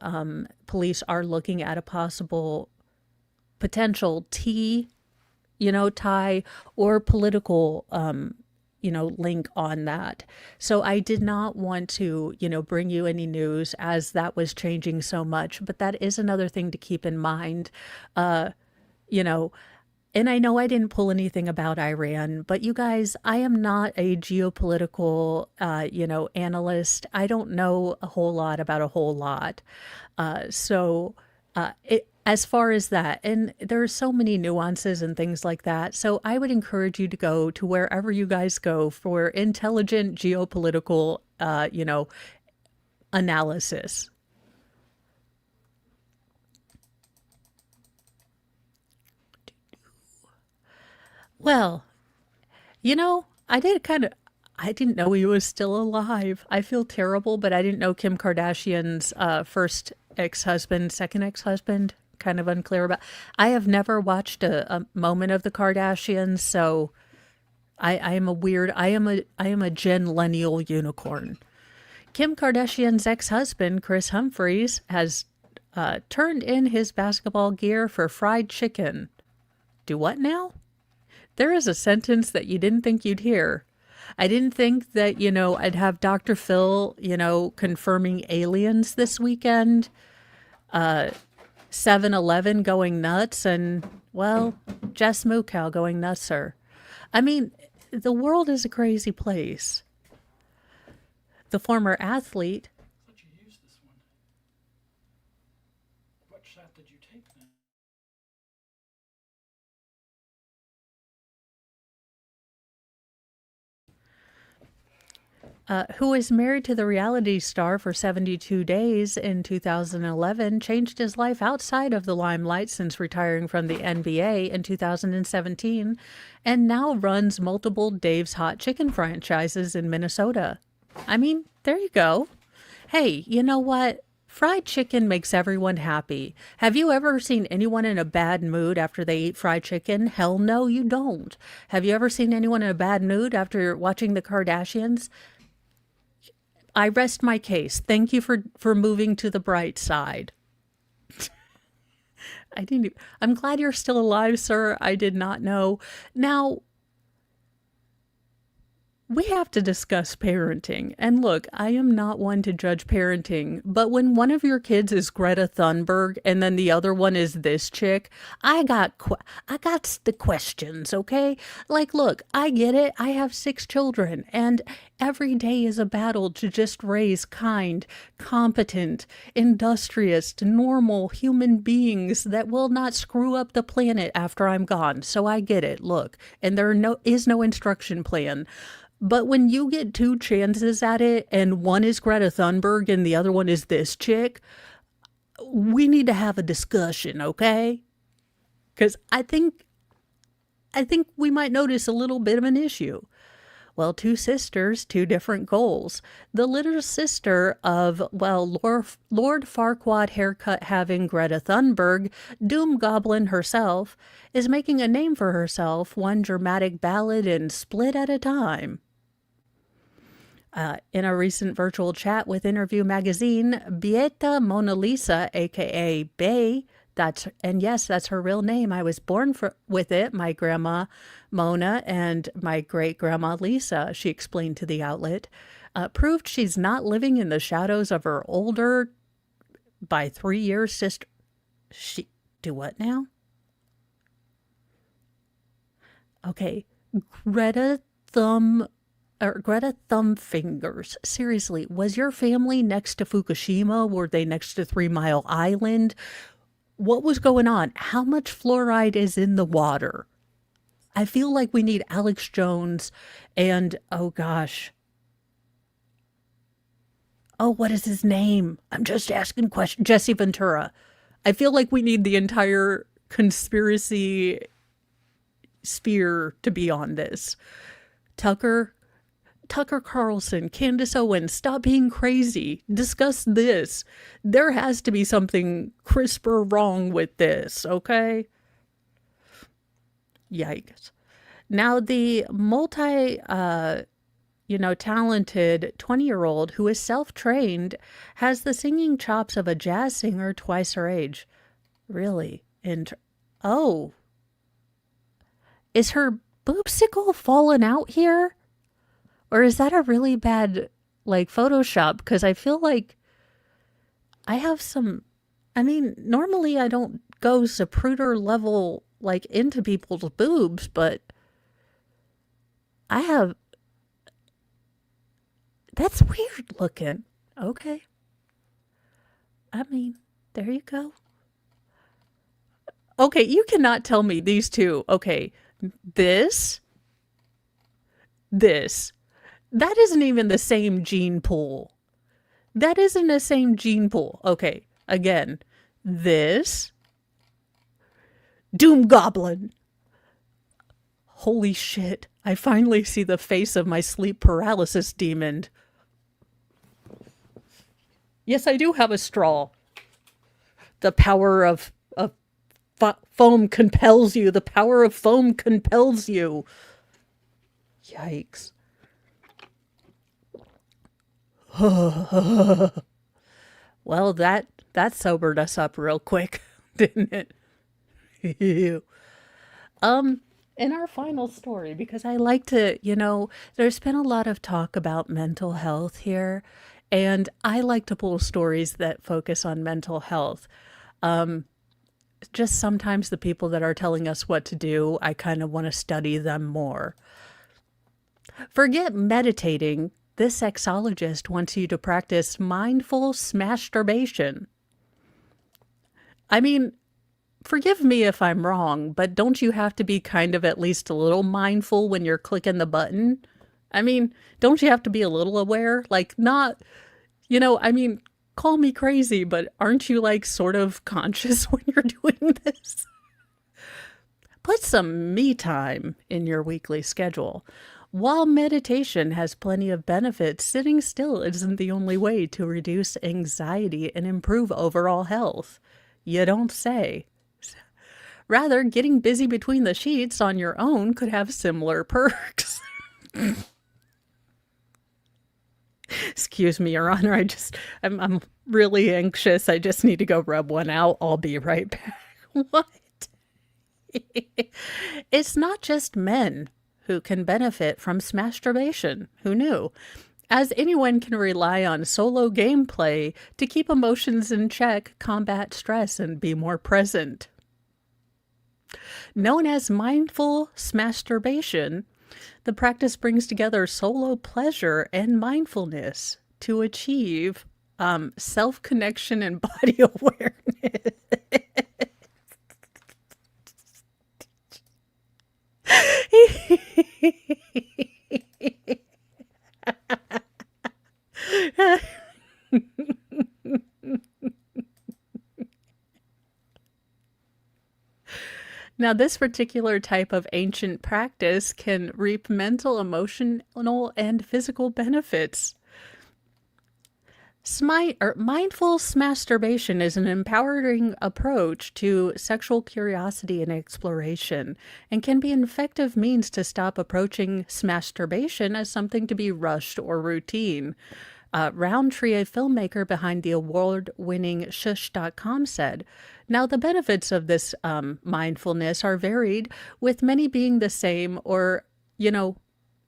police are looking at a potential tie or political, link on that. So I did not want to, bring you any news as that was changing so much. But that is another thing to keep in mind, And I know I didn't pull anything about Iran, but you guys, I am not a geopolitical, analyst. I don't know a whole lot about a whole lot. As far as that, and there are so many nuances and things like that. So I would encourage you to go to wherever you guys go for intelligent geopolitical, analysis. Well, I didn't know he was still alive. I feel terrible, but I didn't know Kim Kardashian's first ex-husband, second ex-husband, kind of unclear about. I have never watched a moment of the Kardashians, so I am a weird, I am a Gen Lennial unicorn. Kim Kardashian's ex-husband, Chris Humphries, has turned in his basketball gear for fried chicken. Do what now? There is a sentence that you didn't think you'd hear. I didn't think that, I'd have Dr. Phil, confirming aliens this weekend, 7-Eleven going nuts, and, well, Jess Mookow going nutser. I mean, the world is a crazy place. The former athlete. But you used this one. What shot did you take then? Who was married to the reality star for 72 days in 2011, changed his life outside of the limelight since retiring from the NBA in 2017, and now runs multiple Dave's Hot Chicken franchises in Minnesota. I mean, there you go. Hey, you know what? Fried chicken makes everyone happy. Have you ever seen anyone in a bad mood after they eat fried chicken? Hell no, you don't. Have you ever seen anyone in a bad mood after watching the Kardashians? I rest my case. Thank you for moving to the bright side. I'm glad you're still alive, sir. I did not know. Now, we have to discuss parenting. And look, I am not one to judge parenting, but when one of your kids is Greta Thunberg and then the other one is this chick, I got the questions, okay? Like, look, I get it. I have 6 children, and every day is a battle to just raise kind, competent, industrious, normal human beings that will not screw up the planet after I'm gone. So I get it. Look, and is no instruction plan. But when you get 2 chances at it and one is Greta Thunberg and the other one is this chick, we need to have a discussion, okay? Because I think we might notice a little bit of an issue. Well, 2 sisters, 2 different goals. The little sister of, well, Lord Farquaad haircut having Greta Thunberg, Doom Goblin herself, is making a name for herself, one dramatic ballad and split at a time. In a recent virtual chat with Interview Magazine, Beata Mona Lisa, aka Bay, yes, that's her real name. I was born with it. My grandma Mona and my great grandma Lisa, she explained to the outlet, proved she's not living in the shadows of her older by 3 years sister. She do what now? Okay, Greta Thumbfingers. Seriously, was your family next to Fukushima? Were they next to 3 Mile Island? What was going on? How much fluoride is in the water? I feel like we need Alex Jones and, oh gosh. Oh, what is his name? I'm just asking questions. Jesse Ventura. I feel like we need the entire conspiracy sphere to be on this. Tucker Carlson, Candace Owens, stop being crazy. Discuss this. There has to be something crisp or wrong with this, okay? Yikes. Now, the talented 20-year-old who is self-trained has the singing chops of a jazz singer twice her age. Really? Oh. Is her boobsicle fallen out here? Or is that a really bad, Photoshop? Because I feel like I have normally I don't go Zapruder level, like into people's boobs, but I have, that's weird looking. Okay. I mean, there you go. Okay, you cannot tell me these two. Okay, this, this. That isn't even the same gene pool. That isn't the same gene pool. Okay, again, this. Doom Goblin. Holy shit. I finally see the face of my sleep paralysis demon. Yes, I do have a straw. The power of foam compels you. The power of foam compels you. Yikes. Well, that sobered us up real quick, didn't it? In our final story, because I like to, there's been a lot of talk about mental health here, and I like to pull stories that focus on mental health. Just sometimes the people that are telling us what to do, I kind of want to study them more. Forget meditating. This sexologist wants you to practice mindful masturbation. I mean, forgive me if I'm wrong, but don't you have to be kind of at least a little mindful when you're clicking the button? I mean, don't you have to be a little aware? Like, not, call me crazy, but aren't you like sort of conscious when you're doing this? Put some me time in your weekly schedule. While meditation has plenty of benefits, sitting still isn't the only way to reduce anxiety and improve overall health. You don't say. Rather, getting busy between the sheets on your own could have similar perks. Excuse me, Your Honor. I'm really anxious. I just need to go rub one out. I'll be right back. What? It's not just men who can benefit from masturbation. Who knew? As anyone can rely on solo gameplay to keep emotions in check, combat stress, and be more present. Known as mindful masturbation, the practice brings together solo pleasure and mindfulness to achieve self-connection and body awareness. Now, this particular type of ancient practice can reap mental, emotional, and physical benefits. Mindful masturbation is an empowering approach to sexual curiosity and exploration, and can be an effective means to stop approaching masturbation as something to be rushed or routine. Roundtree, a filmmaker behind the award-winning Shush.com, said, "Now, the benefits of this mindfulness are varied, with many being the same or,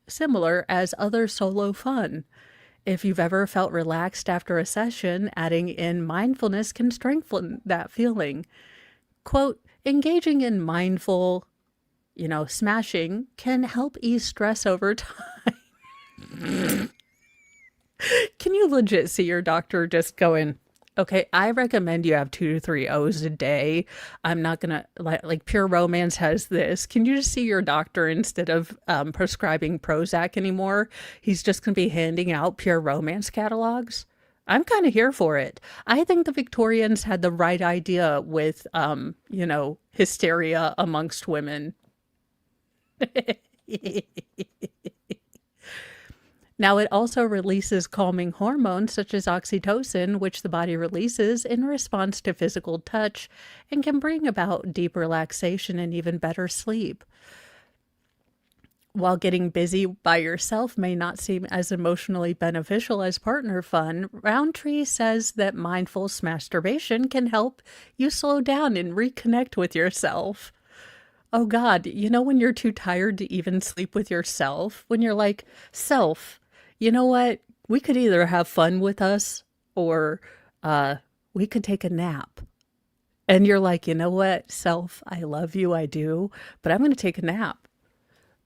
similar as other solo fun. If you've ever felt relaxed after a session, adding in mindfulness can strengthen that feeling." Quote, "Engaging in mindful, smashing can help ease stress over time." Can you legit see your doctor just going, "Okay, I recommend you have 2 to 3 O's a day. I'm not going to, like Pure Romance has this." Can you just see your doctor, instead of prescribing Prozac anymore, he's just going to be handing out Pure Romance catalogs? I'm kind of here for it. I think the Victorians had the right idea with, hysteria amongst women. Now, it also releases calming hormones such as oxytocin, which the body releases in response to physical touch, and can bring about deep relaxation and even better sleep. While getting busy by yourself may not seem as emotionally beneficial as partner fun, Roundtree says that mindful masturbation can help you slow down and reconnect with yourself. Oh God, when you're too tired to even sleep with yourself, when you're like, "Self, you know what? We could either have fun with us or we could take a nap." And you're like, you know what, self, I love you, I do, but I'm going to take a nap.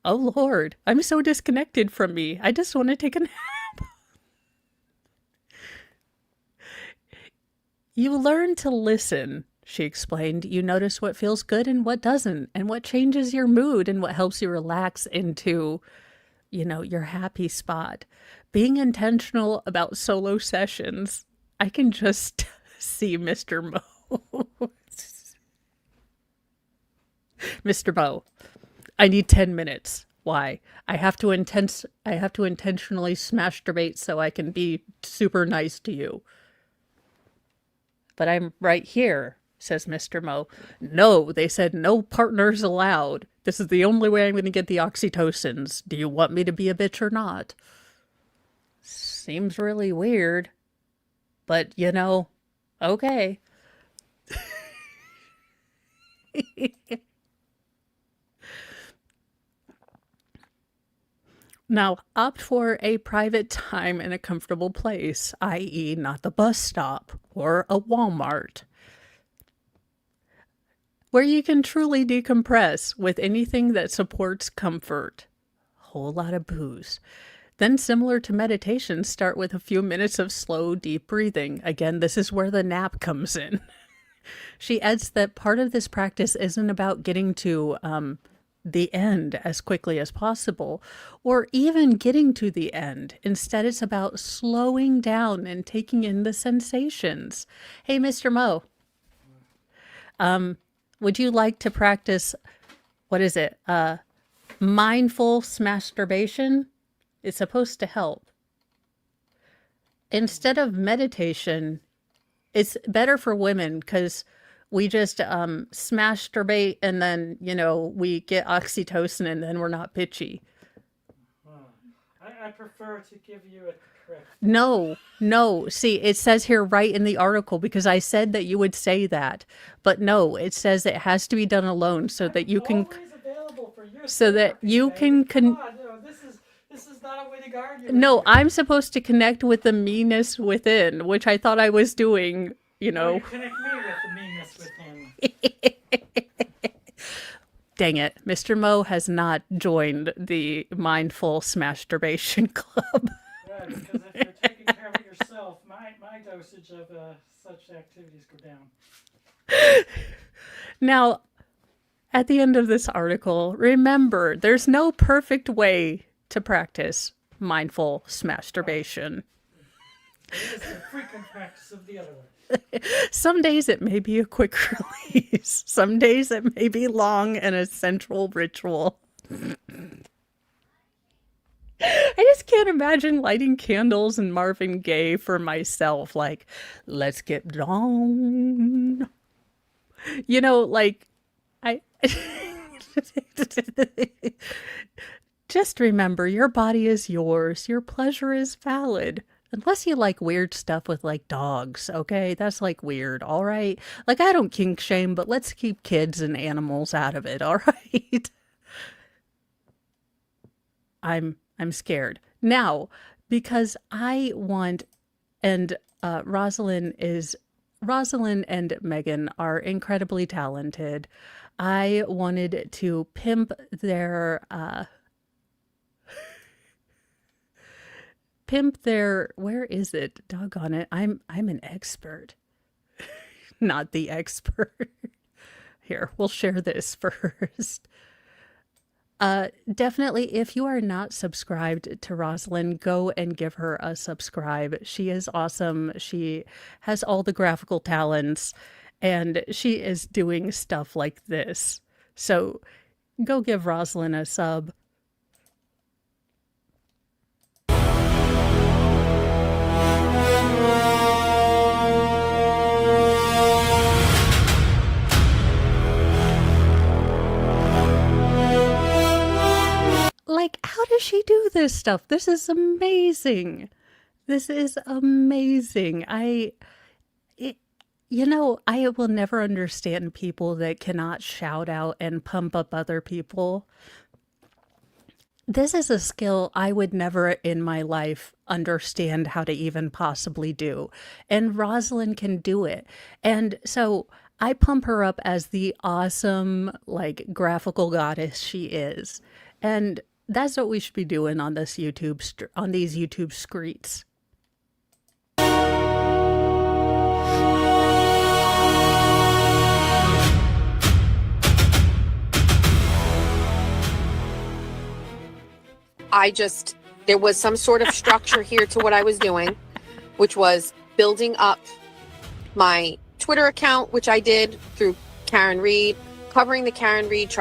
Oh, Lord, I'm so disconnected from me. I just want to take a nap. You learn to listen, she explained. You notice what feels good and what doesn't, and what changes your mood and what helps you relax into, your happy spot. Being intentional about solo sessions. I can just see Mr. Mo. Mr. Mo, I need 10 minutes. Why? I have to intentionally masturbate so I can be super nice to you. But I'm right here, says Mr. Mo. No, they said no partners allowed. This is the only way I'm going to get the oxytocins. Do you want me to be a bitch or not? Seems really weird. But, okay. Now, opt for a private time in a comfortable place, i.e. not the bus stop or a Walmart, where you can truly decompress with anything that supports comfort. Whole lot of booze. Then, similar to meditation, start with a few minutes of slow, deep breathing. Again, this is where the nap comes in. She adds that part of this practice isn't about getting to the end as quickly as possible, or even getting to the end. Instead, it's about slowing down and taking in the sensations. Hey, Mr. Mo, would you like to practice, what is it? Mindful masturbation? It's supposed to help. Instead of meditation, it's better for women because we just masturbate and then, we get oxytocin and then we're not bitchy. I prefer to give you a correct. No. See, it says here right in the article because I said that you would say that. But no, it says it has to be done alone so that you can... Always available for your So that therapy, you baby. can... Come on, this is not a way to guard you. No, I'm supposed to connect with the meanness within, which I thought I was doing, No, you connect me with the meanness within. Dang it. Mr. Mo has not joined the Mindful Masturbation Club. Right, because if you're taking care of it yourself, my dosage of such activities go down. Now, at the end of this article, remember, there's no perfect way to practice mindful masturbation. It is the frequent practice of the other way. Some days it may be a quick release. Some days it may be long and a central ritual. I just can't imagine lighting candles and Marvin Gaye for myself. Like, let's get down. I just remember, your body is yours. Your pleasure is valid. Unless you like weird stuff with dogs, okay? That's weird, all right? I don't kink shame, but let's keep kids and animals out of it, all right? I'm scared. Now, because I want, and Rosalind and Megan are incredibly talented. I wanted to pimp their where is it? Doggone it. I'm an expert. Not the expert. Here, we'll share this first. Definitely, if you are not subscribed to Rosalind, go and give her a subscribe. She is awesome. She has all the graphical talents, and she is doing stuff like this. So go give Rosalind a sub. How does she do this stuff? This is amazing. This is amazing. I will never understand people that cannot shout out and pump up other people. This is a skill I would never in my life understand how to even possibly do. And Rosalind can do it. And so I pump her up as the awesome, like, graphical goddess she is. And that's what we should be doing on this on these YouTube streets. There was some sort of structure here to what I was doing, which was building up my Twitter account, which I did through Karen Reed, covering the Karen Reed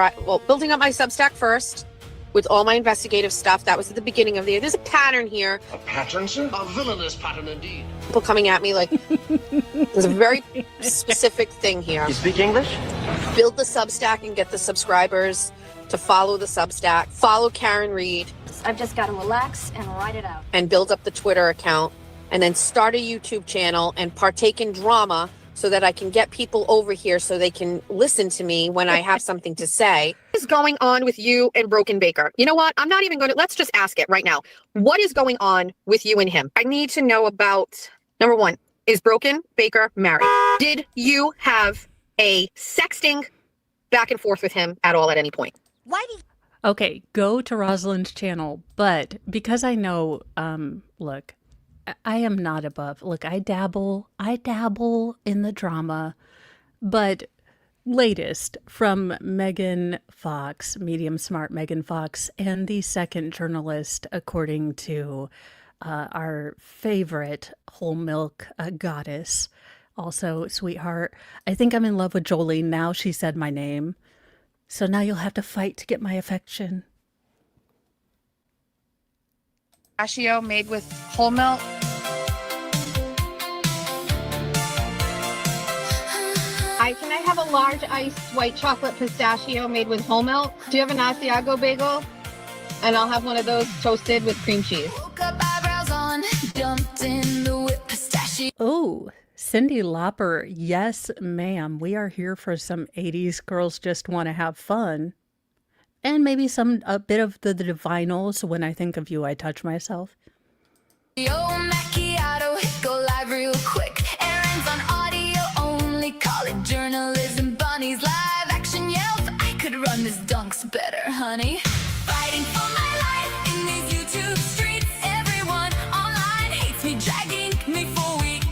building up my Substack first with all my investigative stuff. That was at the beginning of the year. There's a pattern here. A pattern, sir? A villainous pattern indeed. People coming at me like, there's a very specific thing here. You speak English? Build the Substack and get the subscribers to follow the Substack, follow Karen Reed. I've just got to relax and write it out. And build up the Twitter account, and then start a YouTube channel and partake in drama so that I can get people over here so they can listen to me when I have something to say. What is going on with you and Broken Baker? You know what? I'm not even going to, let's just ask it right now. What is going on with you and him? I need to know about, number one, is Broken Baker married? Did you have a sexting back and forth with him at all at any point? Okay, go to Rosalind's channel, but because I know, look, I am not above. Look, I dabble in the drama, but latest from Megan Fox, medium smart Megan Fox, and the second journalist, according to our favorite whole milk goddess, also sweetheart. I think I'm in love with Jolene now. She said my name. So now you'll have to fight to get my affection. Pistachio made with whole milk. Can I have a large iced white chocolate pistachio made with whole milk? Do you have an Asiago bagel? And I'll have one of those toasted with cream cheese. Oh, Cyndi Lauper, yes, ma'am. We are here for some 80s girls just want to have fun. And maybe a bit of the divinals. When I think of you, I touch myself. Yo, macchiato, go live real quick. Errands on audio only. Call it journalism. Bunnies live action yelp. I could run this dunks better, honey. Fighting for my life in these YouTube streets. Everyone online hates me, dragging me for weeks.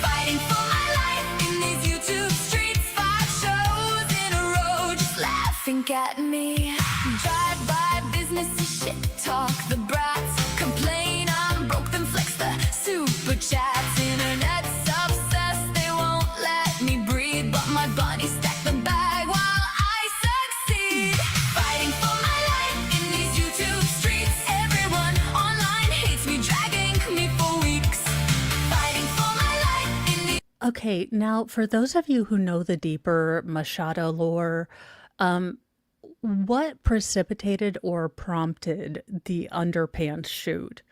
Fighting for my life in these YouTube streets. 5 shows in a row, just laughing at me. Drive by business shit talk the brats. Complain I'm broke, then flex the super chats. Internet's obsessed, they won't let me breathe. But my bunnies stack the bag while I succeed. Fighting for my life in these YouTube streets. Everyone online hates me, dragging me for weeks. Fighting for my life in these. Okay, now for those of you who know the deeper Machado lore, what precipitated or prompted the underpants shoot?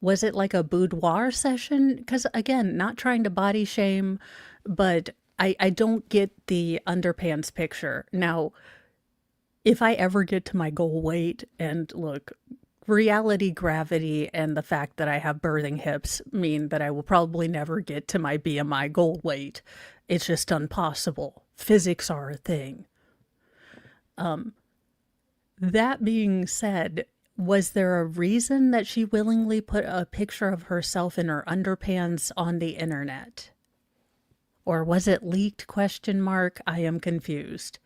Was it like a boudoir session? Because again, not trying to body shame, but I don't get the underpants picture. Now, if I ever get to my goal weight, and look, reality, gravity, and the fact that I have birthing hips mean that I will probably never get to my BMI goal weight. It's just impossible. Physics are a thing. That being said, was there a reason that she willingly put a picture of herself in her underpants on the internet? Or was it leaked? ? I am confused.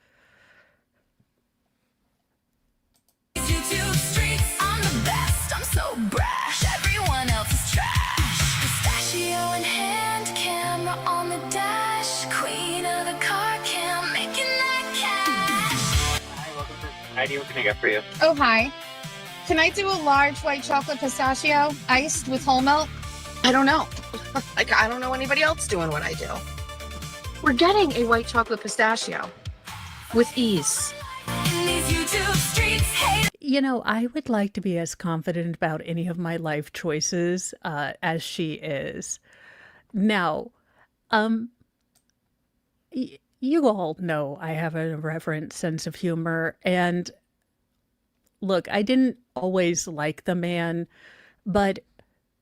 YouTube streets, I'm the best, I'm so brash. Everyone else is trash. Pistachio in hand, camera on the dash. Queen of the car cam, making that cash. Hi, welcome to Society. What can I get for you? Oh, hi. Can I do a large white chocolate pistachio iced with whole milk? I don't know. Like, I don't know anybody else doing what I do. We're getting a white chocolate pistachio with ease. In these YouTube streets, hey. You know, I would like to be as confident about any of my life choices as she is. Now, you all know I have an irreverent sense of humor, and look, I didn't always like the man, but,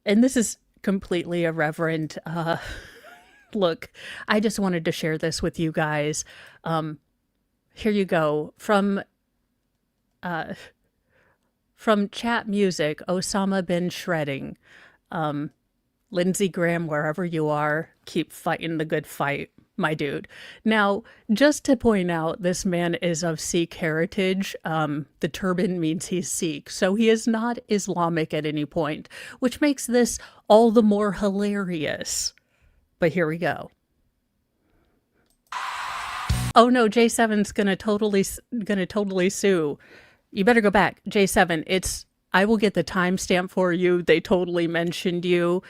and this is completely irreverent, Look, I just wanted to share this with you guys. Here you go. From chat music, Osama bin shredding. Lindsey Graham, wherever you are, keep fighting the good fight, my dude. Now, just to point out, this man is of Sikh heritage. The turban means he's Sikh, so he is not Islamic at any point, which makes this all the more hilarious. But here we go. Oh no, J7's gonna totally sue. You better go back, J7. I will get the timestamp for you. They totally mentioned you.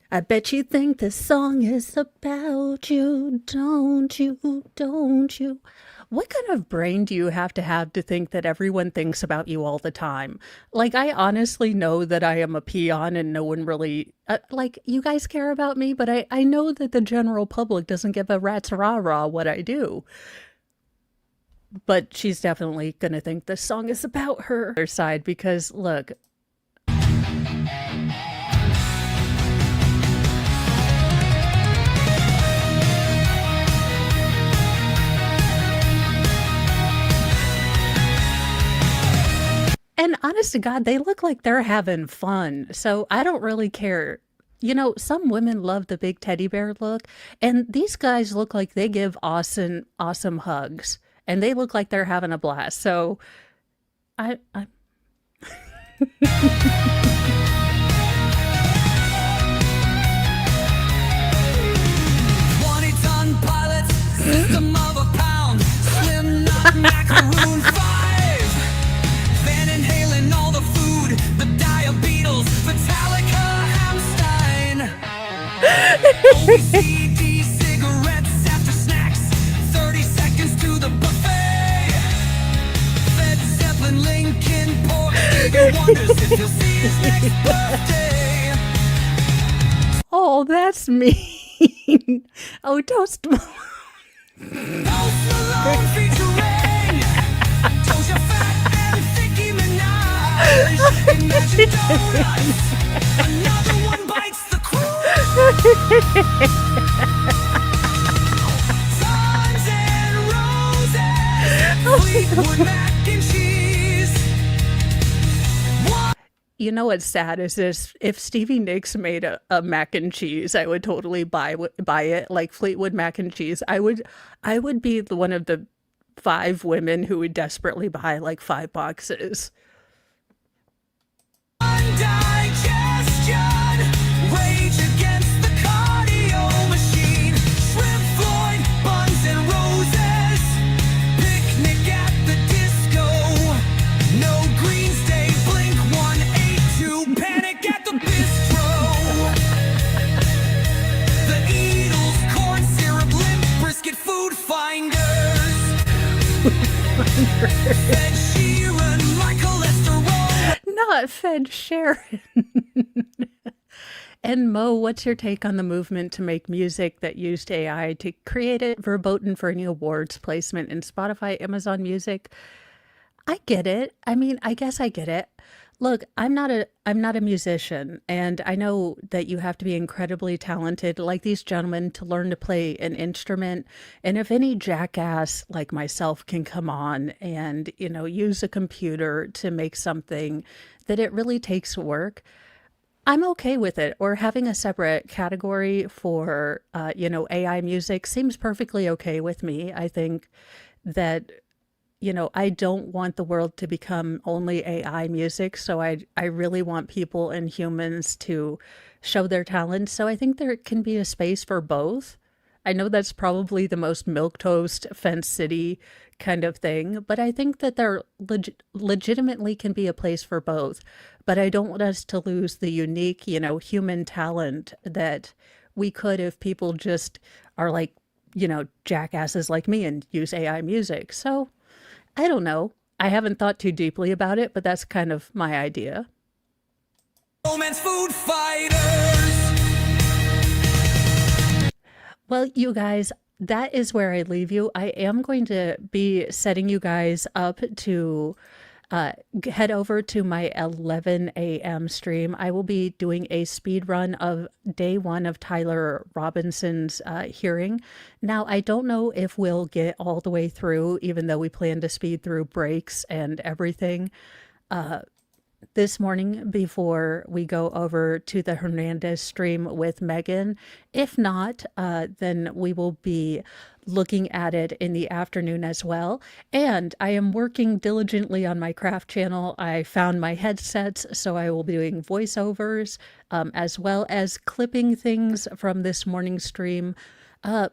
I bet you think this song is about you, don't you? Don't you? What kind of brain do you have to think that everyone thinks about you all the time? Like, I honestly know that I am a peon and no one really, you guys care about me, but I know that the general public doesn't give a rat's rah-rah what I do. But she's definitely going to think this song is about her side because, look. And honest to God, they look like they're having fun. So I don't really care. You know, some women love the big teddy bear look, and these guys look like they give awesome hugs, and they look like they're having a blast. So I 20-ton pilots, system of a pound, slim nut macaroon 5. Van inhaling all the food, the diabetes, Metallica, Hamstein. OECD cigarettes after snacks, 30 seconds to the buffet. Led Zeppelin, Lincoln, Park, Stevie wonders if he'll see his next birthday. Oh, that's mean. Oh, Toast Malone. Post Malone featuring Doja Fat and Nicki Minaj. Imagine donuts. Another one bites the crust. Suns and roses. Fleetwood mac and cheese. You know what's sad is this: if Stevie Nicks made a mac and cheese, I would totally buy it. Like Fleetwood mac and cheese, I would be one of the 5 women who would desperately buy like 5 boxes. Digestion, rage against the cardio machine. Shrimp Floyd, buns and roses. Picnic at the disco. No Green's Day, Blink 182. Panic at the bistro. The Eagles, corn syrup, limp brisket, food finders. Ed Sheeran, my cholesterol. Not Fed Sharon. And Mo, what's your take on the movement to make music that used AI to create it verboten for any awards placement in Spotify, Amazon Music? I get it. I mean, I guess I get it. Look, I'm not a musician, and I know that you have to be incredibly talented like these gentlemen to learn to play an instrument. And if any jackass like myself can come on and, use a computer to make something that it really takes work, I'm okay with it. Or having a separate category for, AI music seems perfectly okay with me. I think that, I don't want the world to become only AI music. So I really want people and humans to show their talent. So I think there can be a space for both. I know that's probably the most milquetoast fence city kind of thing, but I think that there legitimately can be a place for both. But I don't want us to lose the unique, human talent that we could if people just are like, jackasses like me and use AI music. So I don't know. I haven't thought too deeply about it, but that's kind of my idea. Romance food fighters. Well, you guys, that is where I leave you. I am going to be setting you guys up to Head over to my 11 a.m. stream. I will be doing a speed run of day one of Tyler Robinson's hearing. Now, I don't know if we'll get all the way through, even though we plan to speed through breaks and everything. This morning before we go over to the Hernandez stream with Megan. If not, then we will be looking at it in the afternoon as well. And I am working diligently on my craft channel. I found my headsets, so I will be doing voiceovers as well as clipping things from this morning's stream.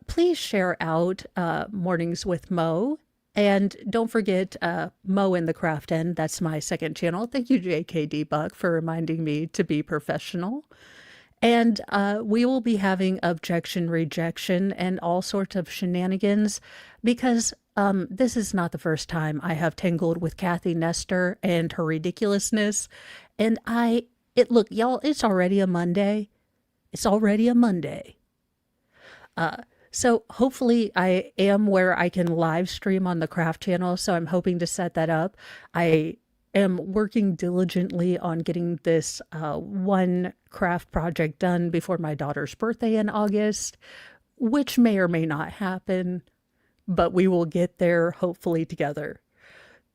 Please share out Mornings with Mo. And don't forget Mo and the Craft End. That's my second channel. Thank you, JKD Buck, for reminding me to be professional. And we will be having objection, rejection, and all sorts of shenanigans because this is not the first time I have tangled with Kathy Nestor and her ridiculousness. And look, y'all, it's already a Monday. It's already a Monday. So hopefully I am where I can live stream on the craft channel. So I'm hoping to set that up. I am working diligently on getting this one craft project done before my daughter's birthday in August, which may or may not happen, but we will get there hopefully together.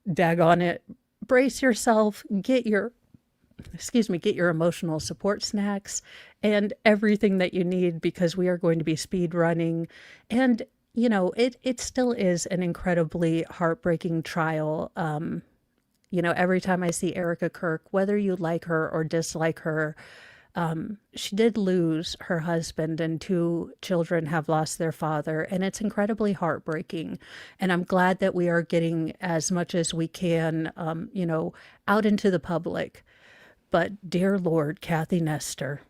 Daggone it. Brace yourself, get your emotional support snacks and everything that you need because we are going to be speed running. And, you know, it still is an incredibly heartbreaking trial. You know, every time I see Erica Kirk, whether you like her or dislike her, she did lose her husband and 2 children have lost their father. And it's incredibly heartbreaking. And I'm glad that we are getting as much as we can, you know, out into the public. But dear Lord, Kathy Nestor,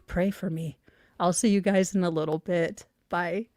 pray for me. I'll see you guys in a little bit. Bye.